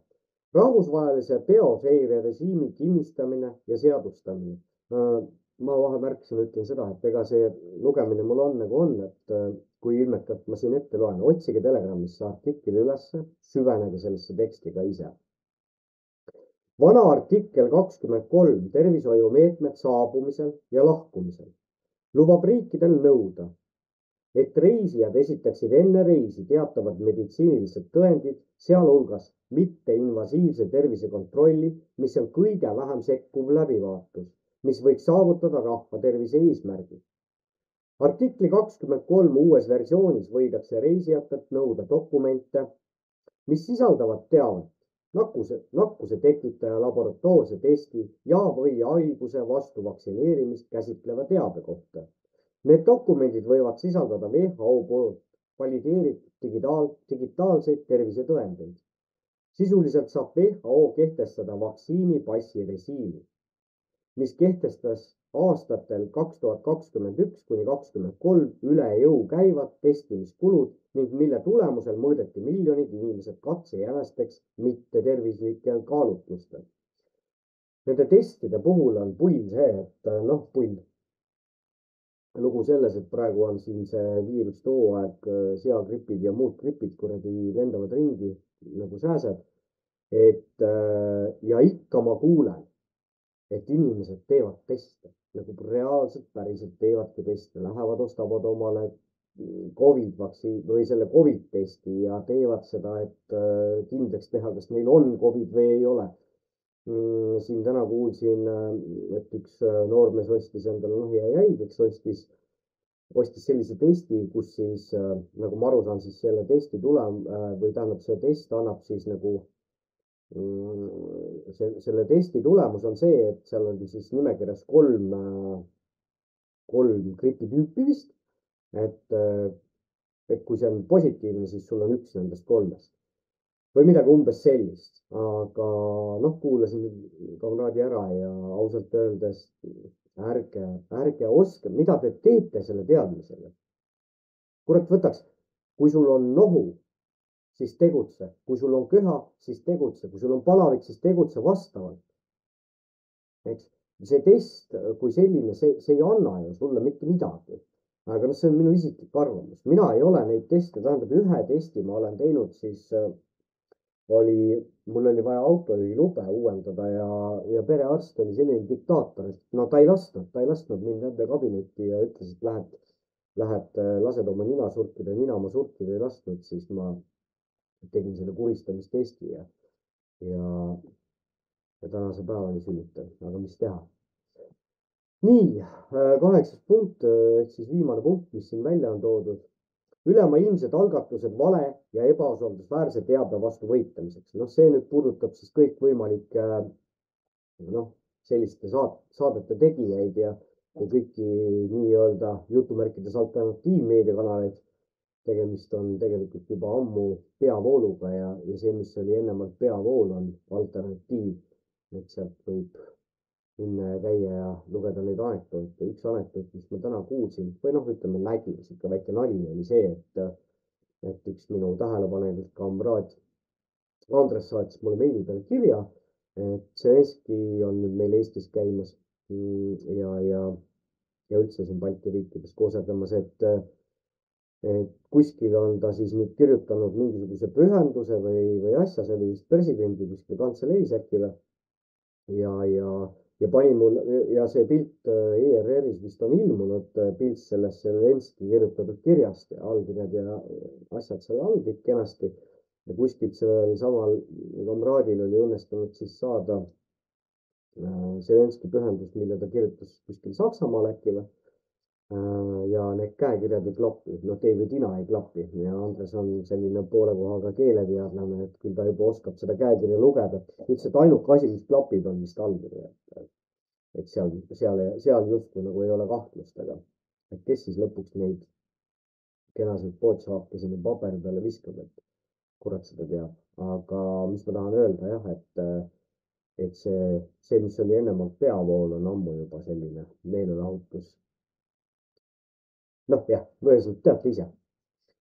rahvusvahelise biosfeeri režiimi kinnistamine ja seadustamine. Ma vahemärkisena ütlen seda, et ega see lugemine mul on nagu on, et kui ilmekalt ma siin ette loen, otsige Telegramist see artikkel ülesse, süvenege sellesse teksti ka ise. Vana artikkel 23 tervishoiumeetmed saabumisel ja lahkumisel lubab riikidel nõuda, et reisijad esitaksid enne reisi teatavad meditsiinilised tõendid, sealhulgas mitteinvasiivse tervisekontrolli, mis on kõige vähem sekkuv läbivaatus, mis võiks saavutada rahva tervise eesmärgid. Artikli 23 uues versioonis võidakse reisijatelt nõuda dokumente, mis sisaldavad teavet nakkuse tekitaja laboratoorse testi ja või haiguse vastu vaktsineerimist käsitleva teabe kohta. Need dokumendid võivad sisaldada WHO poolt valideeritud digitaalseid tervisetõendeid. Sisuliselt saab WHO kehtestada vaktsiinipassi režiimi, mis kehtestas aastatel 2021 kuni 2023 üle jõu käivad testimiskulud ning mille tulemusel mõõdeti miljonid inimesed katsejänesteks mitte tervislikel kaalutlustel. Nende testide puhul on pull see, et lugu selles, et praegu on siin see viiruste hooaeg, seagripid ja muud gripid kuradi lendavad ringi nagu sääsed. Ja ikka ma kuulen, et inimesed teevad teste, nagu reaalselt päriselt teevadki teste, lähevad, ostavad omale COVID vaktsiin või selle COVID testi ja teevad seda, et kindlaks teha, kas neil on COVID või ei ole. Siin täna kuulsin, et üks noormees ostis endale jäi haigeks, ostis sellise testi, kus siis, nagu ma aru saan, siis selle testi või tähendab, see test annab siis nagu selle testi tulemus on see, et seal on siis nimekirjas kolm gripitüüpi vist, et kui see on positiivne, siis sul on üks nendest kolmest või midagi umbes sellist, aga kuulasin kamraadi ära ja ausalt öeldes ärge oska, mida te teete selle teadmisega. Kurat võtaks, kui sul on nohu, siis tegutse, kui sul on köha, siis tegutse, kui sul on palavik, siis tegutse vastavalt. Eks see test kui selline, see ei anna ju sulle mitte midagi, aga see on minu isiklik arvamus. Mina ei ole neid teste, tähendab ühe testi ma olen teinud, siis mul oli vaja autojuhilube uuendada ja perearst oli selline diktaator, et ta ei lasknud mind enda kabinetti ja ütles, et lased oma nina surkida, nina ma surkida ei lasknud, siis ma tegin selle kuristamistesti ja tänase päevani sünnitav, aga mis teha. Nii, 8. punkt ehk siis viimane punkt, mis siin välja on toodud. Ülemaailmsed algatused vale ja ebausaldusväärse teabe vastu võitlemiseks. See nüüd puudutab siis kõikvõimalikke selliste saadete tegijaid ja kõiki nii-öelda jutumärkides alternatiivmeediakanaleid. Tegemist on tegelikult juba ammu peavooluga ja see, mis oli ennemalt peavool, on alternatiiv. Et sealt võib minna ja käia ja lugeda neid anekdoote. Üks anekdoot, mis ma täna kuulsin või ütleme nägin, siuke väike nali oli see, et üks minu tähelepanelik kamraad Andres saatis mulle meili peale kirja, et Zelenski on nüüd meil Eestis käimas ja üldse siin Balti riikides kooserdamas, et kuskil on ta siis nüüd kirjutanud mingisuguse pühenduse või asja, see oli vist presidendi kuskil kantseleis äkki või. Ja pani mul ja see pilt ERR-is vist on ilmunud pilt sellest Zelenski kirjutatud kirjast ja allkirjad ja asjad seal all kõik kenasti. Ja kuskilt sellel samal kamraadil oli õnnestunud siis saada Zelenski pühendus, mille ta kirjutas kuskil Saksamaal äkki või. Ja need käekirjad ei klapi, David Ina ei klapi ja Andres on selline poole kohaga keeleteadlane, et küll ta juba oskab seda käekirja lugeda. Ütles, et ainuke asi, mis klapib, on vist allkiri, et seal justkui nagu ei ole kahtlust, aga et kes siis lõpuks neid kenaseid poodsaapke sinna paberi peale viskab, et kurat seda teab. Aga mis ma tahan öelda jah, et see, mis oli ennemalt peavool, on ammu juba selline meelelahutus. Jah, võesõnalt teate ise,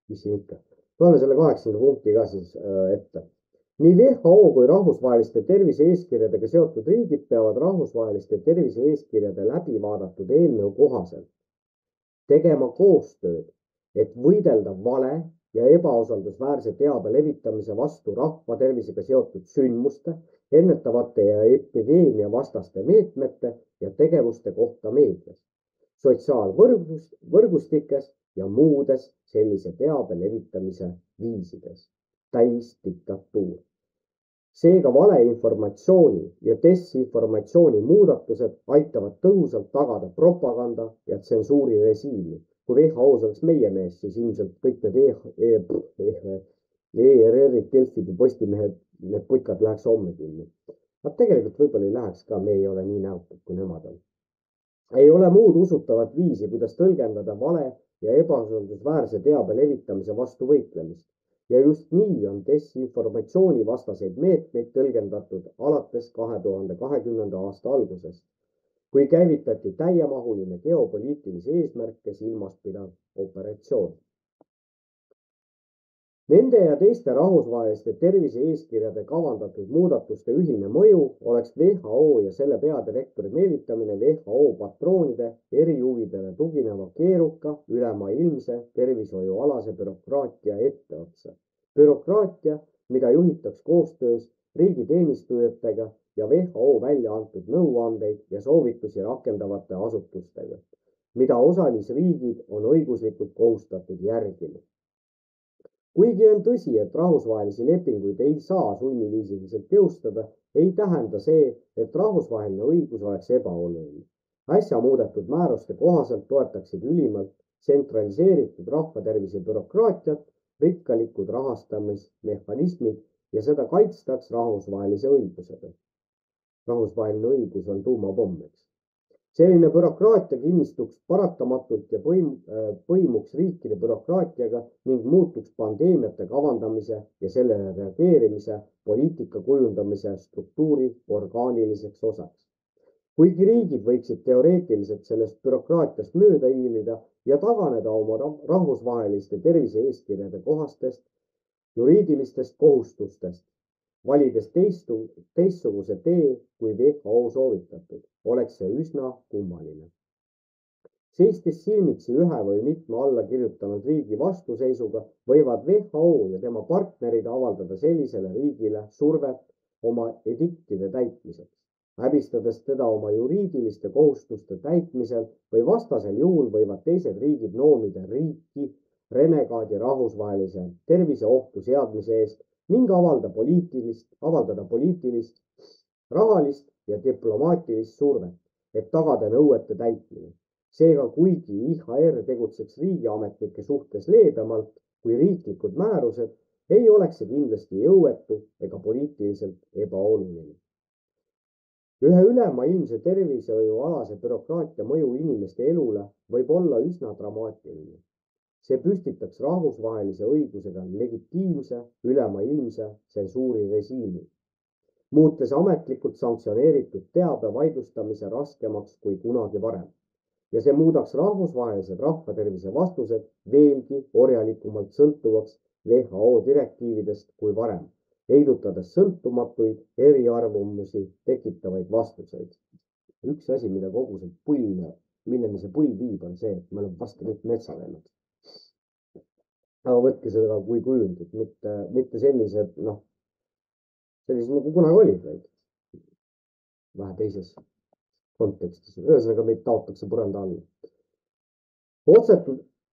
mis siin ikka. Loeme selle 8. punkti ka siis ette. Nii WHO kui rahvusvaheliste tervise-eeskirjadega seotud riigid peavad rahvusvaheliste tervise-eeskirjade läbi vaadatud eelnõu kohaselt tegema koostööd, et võidelda vale ja ebausaldusväärse teabe levitamise vastu rahvatervisega seotud sündmuste, ennetavate ja epideemia vastaste meetmete ja tegevuste kohta meedias, sotsiaalvõrgustikes ja muudes sellise teabe levitamise viisides. Täisdiktatuur. Seega valeinformatsiooni ja desinformatsiooni muudatused aitavad tõhusalt tagada propaganda ja tsensuurirežiimi. Kui WHO-s oleks meie mees, siis ilmselt kõik need ERR-id, Delfid ja Postimehed, need putkad läheks homme kinni. Nad tegelikult võib-olla ei läheks ka, me ei ole nii näotud kui nemad on. Ei ole muud usutavat viisi, kuidas tõlgendada vale ja ebausaldusväärse teabe levitamise vastu võitlemist. Ja just nii on desinformatsiooni vastaseid meetmeid tõlgendatud alates 2020. aasta algusest, kui käivitati täiemahuline geopoliitilise eesmärke silmas pidav operatsioon. Nende ja teiste rahvusvaheliste tervise-eeskirjade kavandatud muudatuste ühine mõju oleks WHO ja selle peadirektori meelitamine WHO patroonide erihuvidele tugineva keeruka ülemaailmse tervishoiualase bürokraatia etteotsa. Bürokraatia, mida juhitaks koostöös riigiteenistujatega ja WHO välja antud nõuandeid ja soovitusi rakendavate asutustega, mida osalisriigid on õiguslikult kohustatud järgima. Kuigi on tõsi, et rahvusvahelisi lepinguid ei saa sunniviisiliselt jõustada, ei tähenda see, et rahvusvaheline õigus oleks ebaoluline. Äsja muudetud määruste kohaselt toetaksid ülimalt tsentraliseeritud rahvatervise bürokraatiat, rikkalikud rahastamismehhanismid ja seda kaitstaks rahvusvahelise õigusega. Rahvusvaheline õigus on tuumapomm, eks. Selline bürokraatia kinnistuks paratamatult ja põimuks riikide bürokraatiaga ning muutuks pandeemiate kavandamise ja sellele reageerimise poliitika kujundamise struktuuri orgaaniliseks osaks. Kuigi riigid võiksid teoreetiliselt sellest bürokraatiast mööda hiilida ja taganeda oma rahvusvaheliste tervise-eeskirjade kohastest juriidilistest kohustustest, valides teistsuguse tee kui WHO soovitatud, oleks see üsna kummaline. Seistes silmitsi ühe või mitme alla kirjutanud riigi vastuseisuga, võivad WHO ja tema partnerid avaldada sellisele riigile survet oma ediktide täitmiseks, häbistades teda oma juriidiliste kohustuste täitmisel või vastasel juhul võivad teised riigid noomida riiki renegaadi rahvusvahelise terviseohtu seadmise eest ning avaldada poliitilist, rahalist ja diplomaatilist survet, et tagada nõuete täitmine. Seega, kuigi IHR tegutseks riigiametnike suhtes leebemalt kui riiklikud määrused, ei oleks see kindlasti jõuetu ega poliitiliselt ebaoluline. Ühe ülemaailmse tervishoiualase bürokraatia mõju inimeste elule võib olla üsna dramaatiline. See püstitaks rahvusvahelise õigusega legitiimse ülemaailmse tsensuurirežiimi, muutes ametlikult sanktsioneeritud teabe vaidlustamise raskemaks kui kunagi varem. Ja see muudaks rahvusvahelised rahvatervise vastused veelgi orjalikumalt sõltuvaks WHO direktiividest kui varem, heidutades sõltumatuid eriarvamusi tekitavaid vastuseid. Üks asi, mida kogu see milleni see pull viib, on see, et me oleme vastu kõik metsalennad. Aga võtke seda kui kujundit, mitte sellised, nagu kunagi olid, vaid vähe teises kontekstis. Ühesõnaga meid taotakse põranda alla.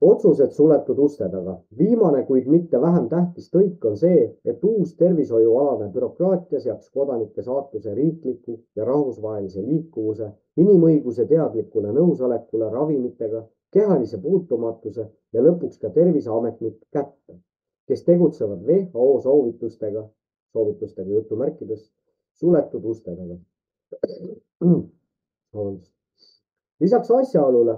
Otsused suletud uste taga. Viimane, kuid mitte vähem tähtis tõik on see, et uus tervishoiualane bürokraatia seaks kodanike saatuse riikliku ja rahvusvahelise liikuvuse, inimõiguse teadlikule nõusolekule ravimitega, kehalise puutumatuse ja lõpuks ka terviseametnik kätte, kes tegutsevad WHO soovitustega jutumärkides suletud uste taga. Lisaks asjaolule,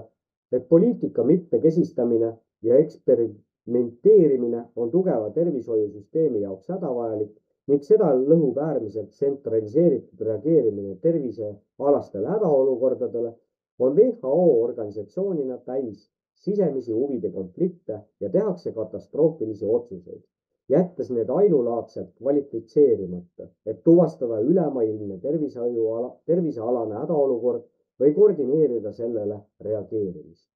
et poliitika mitmekesistamine ja eksperimenteerimine on tugeva tervishoiusüsteemi jaoks hädavajalik ning seda lõhub äärmiselt tsentraliseeritud reageerimine tervisealastele hädaolukordadele, on WHO organisatsioonina täis sisemisi huvide konflikte ja tehakse katastroofilisi otsuseid, jättes need ainulaadselt kvalifitseerimata, et tuvastada ülemaailmne tervisealane hädaolukord või koordineerida sellele reageerimist.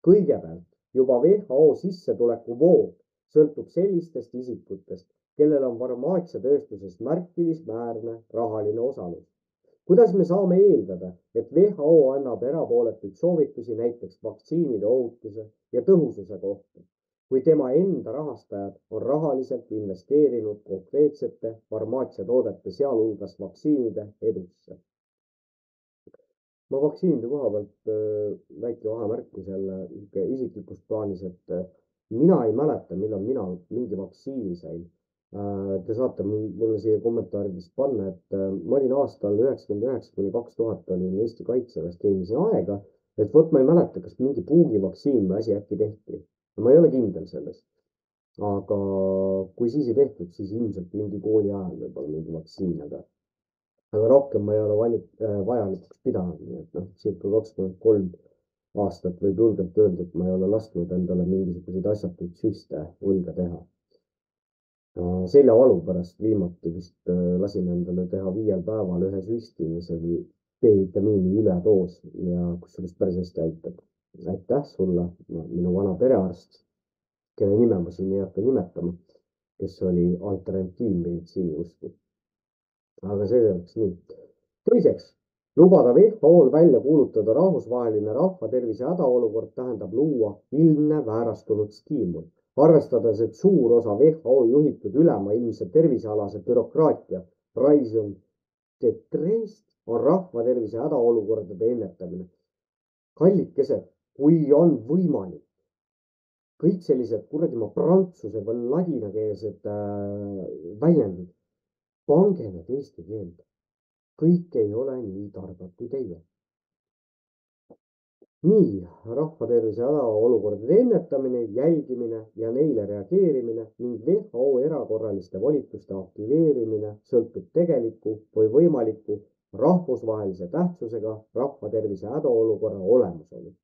Kõigepealt juba WHO sissetulekuvoog sõltub sellistest isikutest, kellel on farmaatsiatööstuses märkimisväärne rahaline osalus. Kuidas me saame eeldada, et WHO annab erapooletuid soovitusi näiteks vaktsiinide ohutuse ja tõhususe kohta, kui tema enda rahastajad on rahaliselt investeerinud konkreetsete farmaatsiatoodete, sealhulgas vaktsiinide edusse? Ma vaktsiinide koha pealt väike vahemärkus jälle isiklikus plaanis, et mina ei mäleta, millal mina mingi vaktsiini sain. Te saate mulle siia kommentaaridest panna, et ma olin aastal 1999–2000 olin Eesti Kaitseväes teenisin aega, et vot ma ei mäleta, kas mingi puugivaktsiin või asi äkki tehti. Ma ei ole kindel selles. Aga kui siis ei tehtud, siis ilmselt mingi kooli ajal võib-olla mingi vaktsiin, aga rohkem ma ei ole vajalikuks pidanud, nii et circa 23 aastat võib julgelt öelda, et ma ei ole lasknud endale mingisuguseid asjatuid süste õlga teha. Seljavalu pärast viimati vist lasin endale teha 5 päeval ühe süsti, mis oli B-vitamiini üledoos ja kusjuures päris hästi aitab. Aitäh sulle, minu vana perearst, kelle nime ma siin ei hakka nimetama, kes oli alternatiivmeditsiini usku. Aga see oleks nii. Teiseks, lubada WHO-l välja kuulutada rahvusvaheline rahvatervise hädaolukord tähendab luua ilmne väärastunud stiimul, arvestades, et suur osa WHO juhitud ülemaailmse tervisealase bürokraatia raison d'etre'st on rahvatervise hädaolukordade ennetamine. Kallikesed, kui on võimalik, kõik sellised prantsuse või ladinakeelsed väljendid, pange need eesti keelde. Kõik ei ole nii targad kui teie. Nii, rahvatervise hädaolukordade ennetamine, jälgimine ja neile reageerimine ning WHO erakorraliste volituste aktiveerimine sõltub tegeliku või võimaliku rahvusvahelise tähtsusega rahvatervise hädaolukorra olemasolu.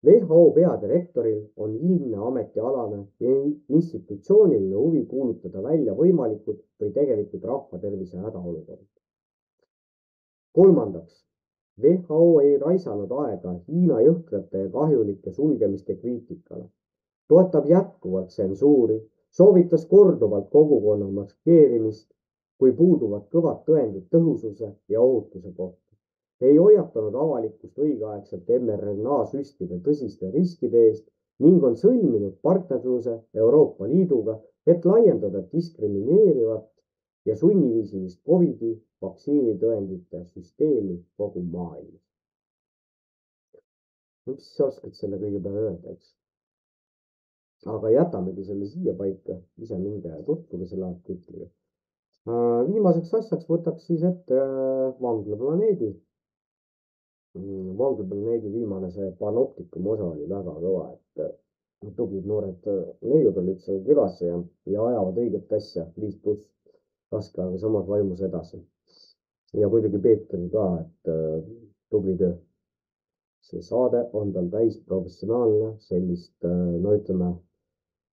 WHO peadirektoril on ilmne ametialane ja institutsiooniline huvi kuulutada välja võimalikud või tegelikult rahvatervise hädaolukord. Kolmandaks, WHO ei raisanud aega Hiina jõhkrate ja kahjulike sulgemiste kriitikale, toetab jätkuvalt tsensuuri, soovitas korduvalt kogukonna maskeerimist, kui puuduvad kõvad tõendid tõhususe ja ohutuse kohta. Ei hoiatanud avalikkust õigeaegselt mRNA-süstide tõsiste riskide eest ning on sõlminud partnerluse Euroopa Liiduga, et laiendada diskrimineerivat ja sunniviisilist COVID-i vaktsiinitõendite süsteemi kogu maailmas. Mis sa oskad selle kõige peale öelda, eks? Aga jätamegi selle siia paika, ise minge tutvuge selle artikliga. Viimaseks asjaks võtaks siis ette Vanglaplaneedi. Vanglaplaneedi viimane see panoptikum osa oli väga kõva, et tublid noored neiud olid seal külas ja ajavad õiget asja, 5+, raske, aga samas vaimus edasi. Ja muidugi Peeter ka, et tubli töö. See saade on tal täis professionaalne, sellist, no ütleme,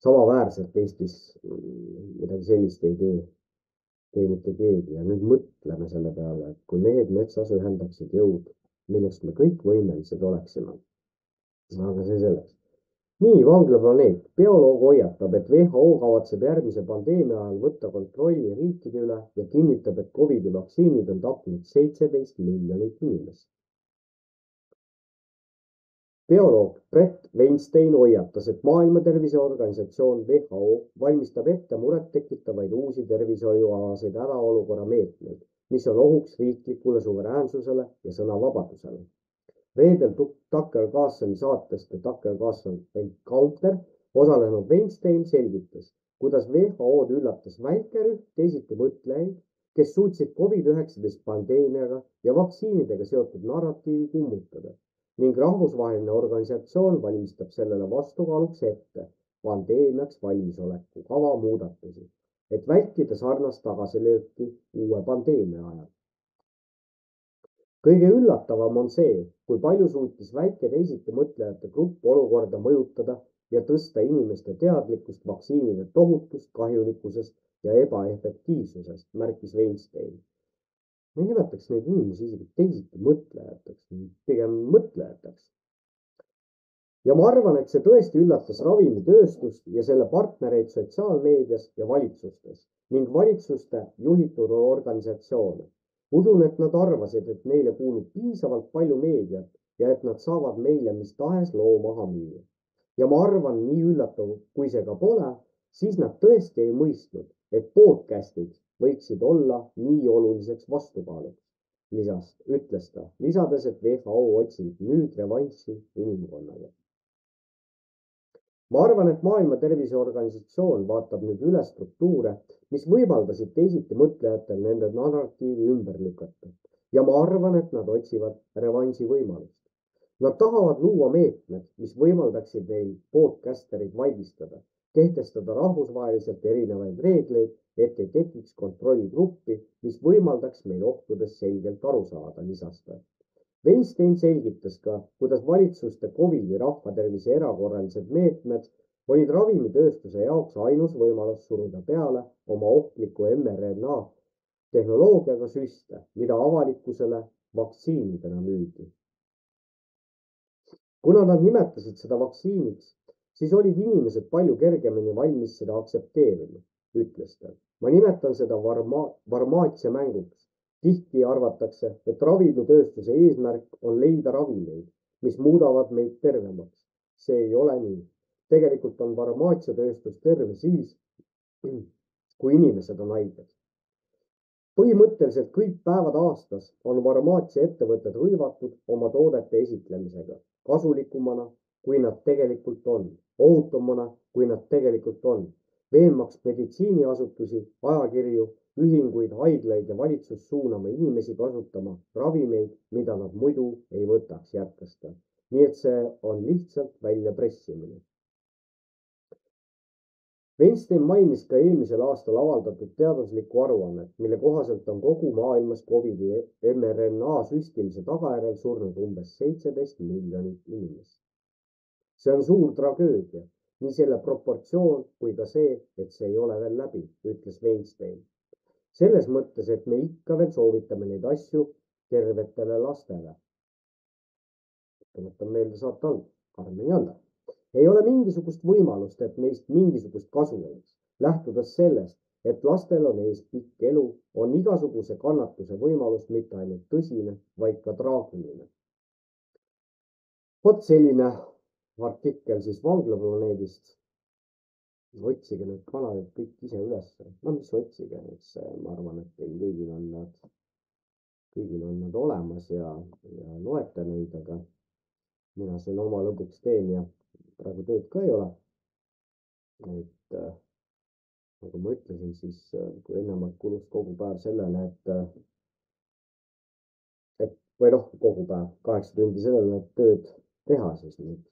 samaväärselt Eestis midagi sellist ei tee mitte keegi. Ja nüüd mõtleme selle peale, et kui mehed metsas ühendaksid jõud, millest me kõik võimelised oleksime. Aga see selleks. Nii, Vanglaplaneet. Bioloog hoiatab, et WHO kavatseb järgmise pandeemia ajal võtta kontrolli riikide üle ja kinnitab, et COVID-i vaktsiinid on tapnud 17 miljonit inimest. Bioloog Brett Weinstein hoiatas, et Maailma Terviseorganisatsioon WHO valmistab ette murettekitavaid uusi tervishoiualaseid hädaolukorra meetmeid, mis on ohuks riiklikule suveräänsusele ja sõnavabadusele. Reedel Tucker Carlsoni saates The Tucker Carlson Encounter osalenud Weinstein selgitas, kuidas WHO-d üllatas väikerühm teisiti mõtlejaid, kes suutsid COVID-19 pandeemiaga ja vaktsiinidega seotud narratiivi kummutada ning rahvusvaheline organisatsioon valmistab sellele vastukaaluks ette pandeemiaks valmisoleku kava muudatusi, et vältida sarnast tagasilööki uue pandeemia ajal. Kõige üllatavam on see, kui palju suutis väike teisiti mõtlejate grupp olukorda mõjutada ja tõsta inimeste teadlikkust vaktsiinide tohutust, kahjulikkusest ja ebaefektiivsusest, märkis Weinstein. Ma ei nimetaks neid inimesi isegi teisiti mõtlejateks, pigem mõtlejateks. Ja ma arvan, et see tõesti üllatas ravimitööstust ja selle partnereid sotsiaalmeedias ja valitsustes ning valitsuste juhitud organisatsioone. Usun, et nad arvasid, et neile kuulub piisavalt palju meediat ja et nad saavad meile mis tahes loo maha müüa. Ja ma arvan, nii üllatav, kui see ka pole, siis nad tõesti ei mõistnud, et podcastid võiksid olla nii oluliseks vastukaaluks. Ütles ta, lisades, et WHO otsib nüüd revanši inimkonnaga. Ma arvan, et Maailma Terviseorganisatsioon vaatab nüüd üle struktuure, mis võimaldasid teisiti mõtlejatel nende narratiivi ümber lükata. Ja ma arvan, et nad otsivad revanši võimalust. Nad tahavad luua meetmed, mis võimaldaksid neil podcasterid vaigistada, kehtestada rahvusvaheliselt erinevaid reegleid, et ei tekiks kontrollgruppi, mis võimaldaks meil ohtudest selgelt aru saada, lisas ta. Weinstein selgitas ka, kuidas valitsuste COVID-i rahvatervise erakorralised meetmed olid ravimitööstuse jaoks ainus võimalus suruda peale oma ohtliku mRNA tehnoloogiaga süste, mida avalikkusele vaktsiinidena müüdi. Kuna nad nimetasid seda vaktsiiniks, siis olid inimesed palju kergemini valmis seda aktsepteerima, ütles ta. Ma nimetan seda farmaatsia mänguks. Tihti arvatakse, et ravimitööstuse eesmärk on leida ravimeid, mis muudavad meid tervemaks. See ei ole nii. Tegelikult on farmaatsiatööstus terve siis, kui inimesed on haiged. Põhimõtteliselt kõik päevad aastas on farmaatsiaettevõtted hõivatud oma toodete esitlemisega, kasulikumana, kui nad tegelikult on, ohutumana, kui nad tegelikult on, veenmaks meditsiiniasutusi, ajakirju, ühinguid, haiglaid ja valitsus suunama inimesi kasutama ravimeid, mida nad muidu ei võtaks, jätkas ta. Nii et see on lihtsalt väljapressimine. Weinstein mainis ka eelmisel aastal avaldatud teaduslikku aruannet, mille kohaselt on kogu maailmas COVID-i mRNA süstimise tagajärjel surnud umbes 17 miljonit inimest. See on suur tragöödia, nii selle proportsioon kui ka see, et see ei ole veel läbi, ütles Weinstein. Selles mõttes, et me ikka veel soovitame neid asju tervetele lastele. Tuletan meelde saate all, Karmeni alla. Ei ole mingisugust võimalust, et neist mingisugust kasu oleks. Lähtudes sellest, et lastel on ees pikk elu, on igasuguse kannatuse võimalus mitte ainult tõsine, vaid ka traagiline. Vot selline artikkel siis Vanglaplaneedist. Otsige need kanalid kõik ise üles. No mis otsige, ma arvan, et teil kõigil on nad olemas ja loete neid, aga mina siin oma lõbuks teen ja praegu tööd ka ei ole. Et nagu ma ütlesin, siis kui ennemalt kulus kogu päev sellele, või kogu päev, 8 tundi sellele, et tööd teha, siis nüüd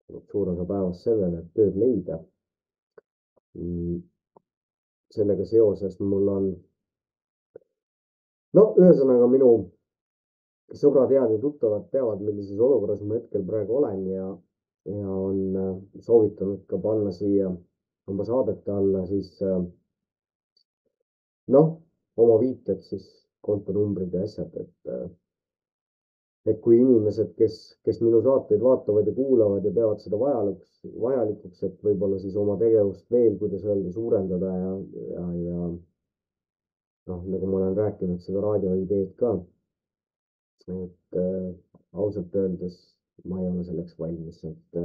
kulub suur osa päevast sellele, et tööd leida. Sellega seoses mul on, ühesõnaga minu sõbrad, head ja tuttavad teavad, millises olukorras ma hetkel praegu olen ja on soovitanud ka panna siia oma saadete alla siis oma viited siis kontonumbrid ja asjad, et kui inimesed, kes minu saateid vaatavad ja kuulavad ja peavad seda vajalikuks, et võib-olla siis oma tegevust veel, kuidas öelda, suurendada ja nagu ma olen rääkinud seda raadioideed ka, et ausalt öeldes ma ei ole selleks valmis, et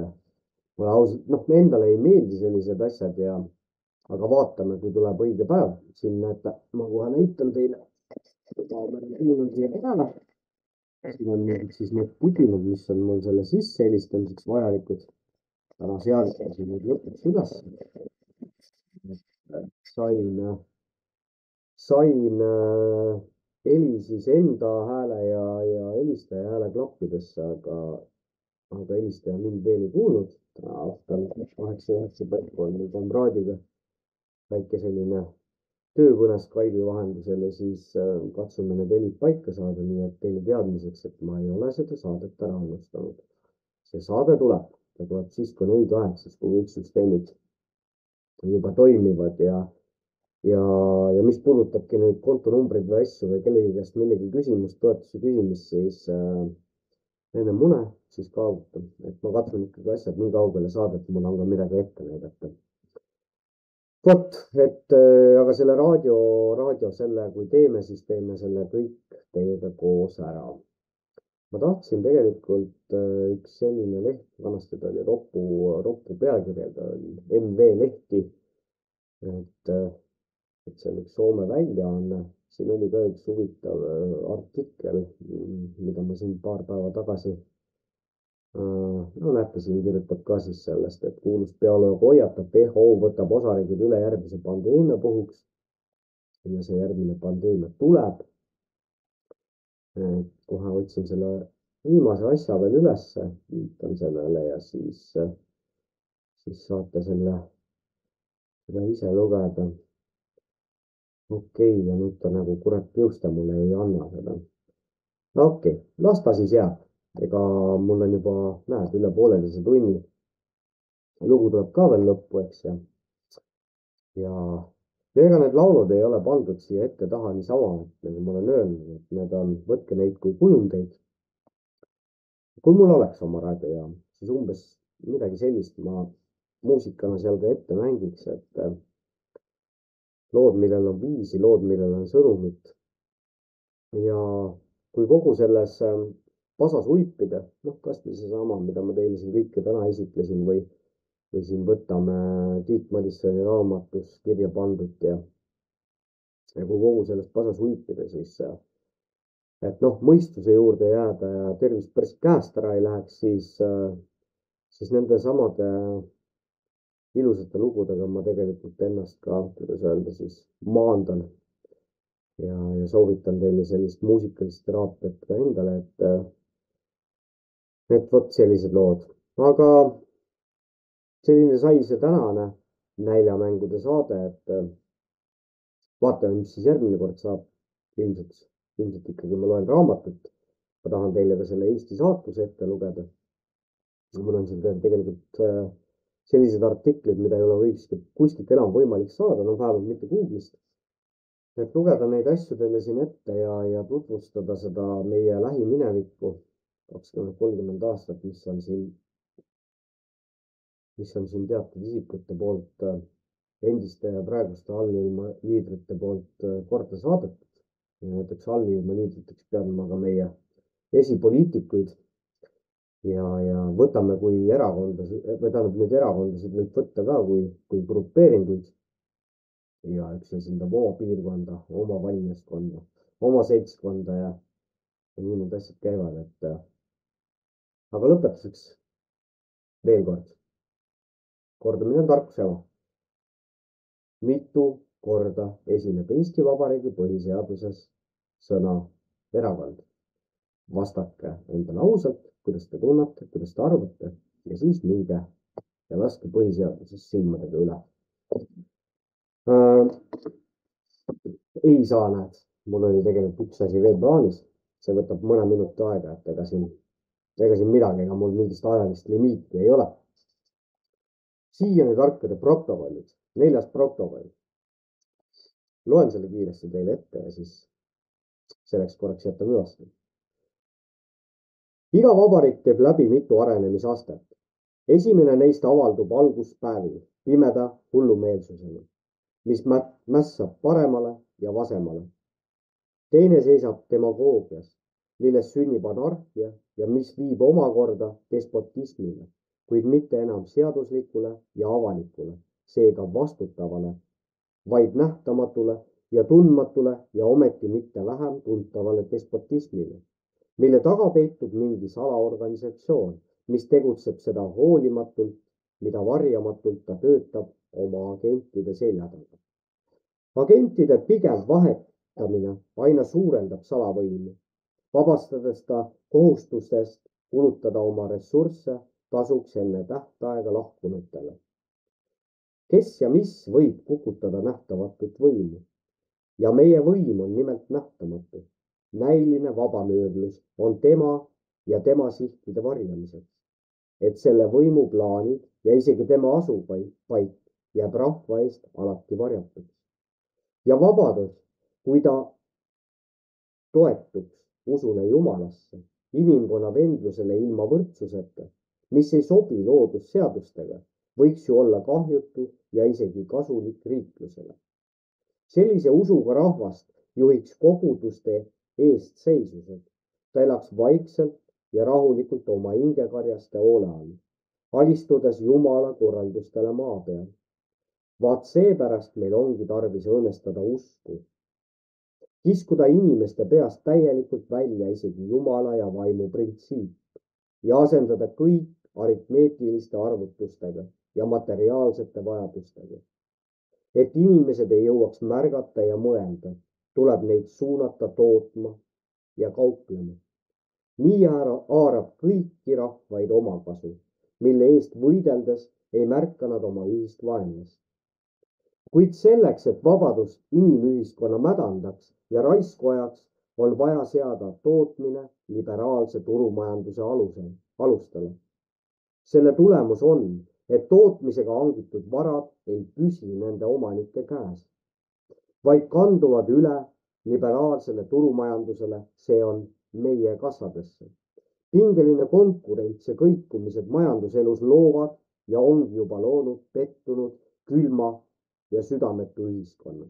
mulle ausalt, endale ei meeldi sellised asjad aga vaatame, kui tuleb õige päev, siin näete, ma kohe näitan teile, siin on siis need pudinad, mis on mul selle sisse helistamiseks vajalikud. Täna seadustasin nüüd lõpuks üles. Sain heli siis enda hääle ja helistaja hääle klappidesse, aga helistaja mind veel ei kuulnud. Aastal 8-9 päev on kamraadiga väike selline töökõne Skype'i vahendusel ja siis katsume need helid paika saada, nii et teile teadmiseks, et ma ei ole seda saadet ära unustanud. See saade tuleb. ta tuleb siis, kui on õige aeg, siis kui kõik süsteemid juba toimivad ja mis puudutabki neid kontonumbreid või asju või kellegi käest millegi küsimust, toetuse küsimist, siis enne mune, siis kaaluta. Et ma katsun ikkagi asjad nii kaugele saada, et mul on ka midagi ette näidata. Vot, aga selle raadio selle, kui teeme, siis teeme selle kõik teiega koos ära. Ma tahtsin tegelikult üks selline leht, vanasti ta oli Roppu pealkirjaga, MV lehti, et see on üks Soome väljaanne. Siin oli ka üks huvitav artikkel, mida ma siin paar päeva tagasi no näete, siin kirjutab ka siis sellest, et kuulus bioloog hoiatab, WHO võtab osariigid üle järgmise pandeemia puhuks ja see järgmine pandeemia tuleb. Kohe otsin selle viimase asja veel ülesse, viitan sellele ja siis saate selle ise lugeda. Okei, ja nüüd ta nagu kurat jõusta mulle ei anna seda. Okei, las ta siis jääb. Ega mul on juba, näed, üle pooleteise tunni. Lugu tuleb ka veel lõppu, eks ja ega need laulud ei ole pandud siia ette taha niisama, et nagu ma olen öelnud, et need on, võtke neid kui kujundeid. Kui mul oleks oma raadiojaam, siis umbes midagi sellist ma muusikana seal ka ette mängiks, et lood, millel on viisi, lood, millel on sõnumit. Ja kui kogu selles pasas ulpida, kas või seesama, mida ma teile siin kõike täna esitlesin või siin võtame Tiit Madissoni raamatus kirja pandud ja kui kogu sellest pasas ulpida, siis et mõistuse juurde jääda ja tervist päris käest ära ei läheks, siis nende samade ilusate lugudega ma tegelikult ennast ka, kuidas öelda, siis maandan ja soovitan teile sellist muusikalist teraapiat ka endale, et vot sellised lood. Aga selline sai see tänane näljamängude saade, et vaatame, mis siis järgmine kord saab. Ilmselt ikkagi ma loen raamatut. Ma tahan teile ka selle Eesti saatuse ette lugeda. Mul on siin tegelikult sellised artiklid, mida ei ole kuskilt enam võimalik saada, vähemalt mitte Google'ist. Et lugeda neid asju teile siin ette ja tutvustada seda meie lähiminevikku 20-30 aastat, mis on siin teatud isikute poolt, endiste ja praeguste allilma liidrite poolt korda saadetud. Ja näiteks allilma liidriteks pean ma ka meie esipoliitikuid ja võtame kui erakondasid, või tähendab neid erakondasid võib võtta ka kui grupeeringuid. Ja üks esindab oma piirkonda, oma valijaskonda, oma seltskonda ja nii need asjad käivad, aga lõpetuseks veel kord. Kordamine on tarkuse ema. Mitu korda esineb Eesti Vabariigi põhiseaduses sõna erakond? Vastake endale ausalt, kuidas te tunnete, kuidas te arvate ja siis minge ja laske põhiseaduses silmadega üle. Ei saa, näed, mul oli tegelikult üks asi veel plaanis. See võtab mõne minuti aega, et ega siin midagi, ega mul mingist ajalist limiiti ei ole. Siiani tarkade protokollid, 4. protokoll. Loen selle kiiresti teile ette ja siis selleks korraks jätta mülastada. Iga vabariik teeb läbi mitu arenemisastet. Esimene neist avaldub alguspäevil pimeda hullumeelsusena, mis mässab paremale ja vasemale. Teine seisab demagoogias, milles sünnib anarhia ja mis viib omakorda despotismile, kuid mitte enam seaduslikule ja avalikule, seega vastutavale, vaid nähtamatule ja tundmatule ja ometi mitte vähem tuntavale despotismile, mille taga peitub mingi salaorganisatsioon, mis tegutseb seda hoolimatult, mida varjamatult ta töötab oma agentide selja taga. Agentide pigev vahetamine aina suurendab salavõimu, vabastades ta kohustustest kulutada oma ressursse tasuks enne tähtaega lahkunutele. Kes ja mis võib kukutada nähtamatut võimu? Ja meie võim on nimelt nähtamatu. Näiline vabamöörlus on tema ja tema sihtide varjamiseks. et selle võimuplaanid ja isegi tema asupaik jääb rahva eest alati varjatuks. Ja vabadus, kui ta toetuks usule Jumalasse, inimkonna vendlusele ilma võrdsuseta, mis ei sobi loodusseadustega, võiks ju olla kahjutu ja isegi kasulik riiklusele. Sellise usuga rahvast juhiks koguduste eest seisused. Ta elaks vaikselt ja rahulikult oma hingekarjaste hoole all, alistudes Jumala korraldustele maa peal. Vaat seepärast meil ongi tarvis õõnestada usku. Kiskuda inimeste peast täielikult välja isegi Jumala ja vaimu printsiip ja asendada kõik aritmeetiliste arvutustega ja materiaalsete vajadustega. Et inimesed ei jõuaks märgata ja mõelda, tuleb neid suunata tootma ja kauplema. Nii haarab kõiki rahvaid omakasu, mille eest võideldes ei märka nad oma ühist vaenlast. Kuid selleks, et vabadus inimühiskonna mädandaks ja raisku ajaks, on vaja seada tootmine liberaalse turumajanduse alustele. Selle tulemus on, et tootmisega hangitud varad ei püsi nende omanike käes, vaid kanduvad üle liberaalsele turumajandusele, see on meie kassadesse. Pingeline konkurents ja kõikumised majanduselus loovad ja ongi juba loonud pettunud, külma ja südametu ühiskonna.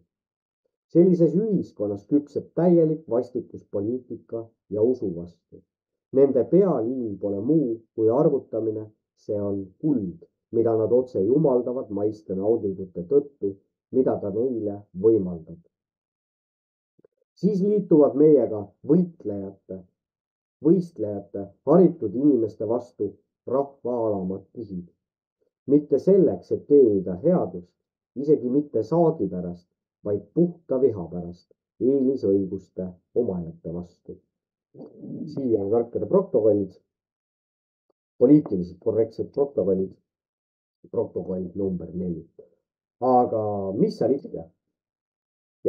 Sellises ühiskonnas küpseb täielik vastikuspoliitika ja usu vastu. Nende pealiin pole muu kui arvutamine, see on kuld, mida nad otse jumaldavad maiste naudingute tõttu, mida ta neile võimaldab. Siis liituvad meiega võistlejate, haritud inimeste vastu rahva alamad kihid. Mitte selleks, et teenida headust, isegi mitte saagi pärast, vaid puhta viha pärast, eelisõiguste omajate vastu. Siia on tarkade protokollid, poliitiliselt korrektsed protokollid, protokoll number 4. Aga mis seal ikka?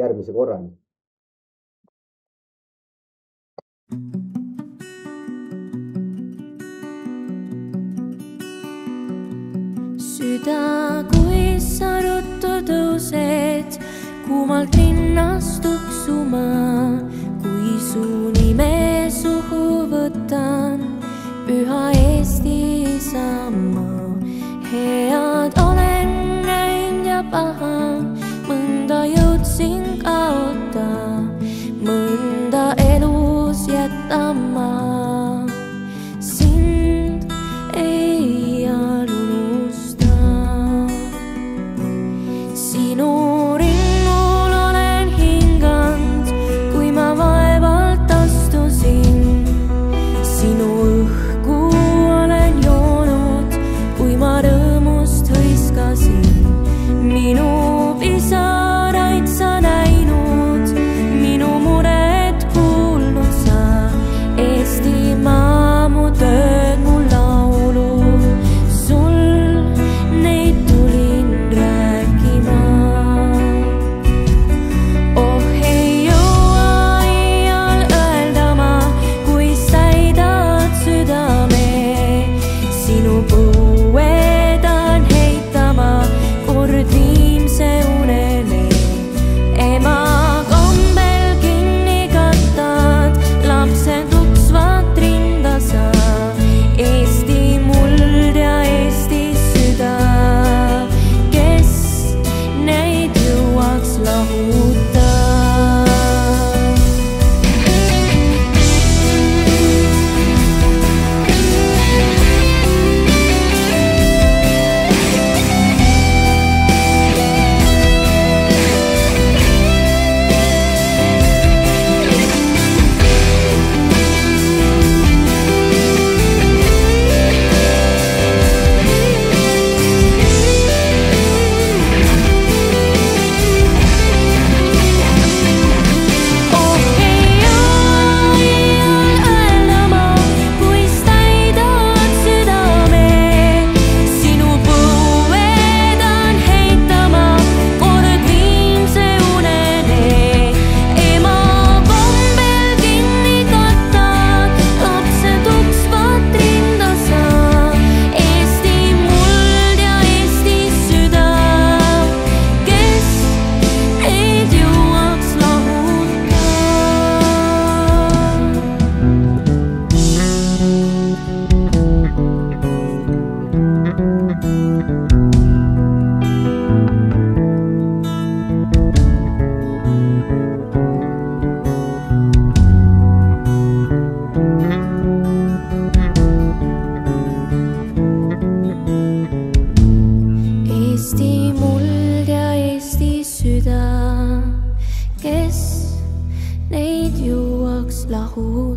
Järgmise korrani. Süda, kui sa ruttu tõused, kuumalt linnast tuksuma, kui su nime suhu võtan, püha Eesti Isamaa. Head olen näinud ja paha, mõnda jõudsin kaota, mõnda elus jätama. Sind ei alunusta. Sinu rinnul olen hinganud. Eesti muld ja Eesti süda, kes neid juuaks lahu.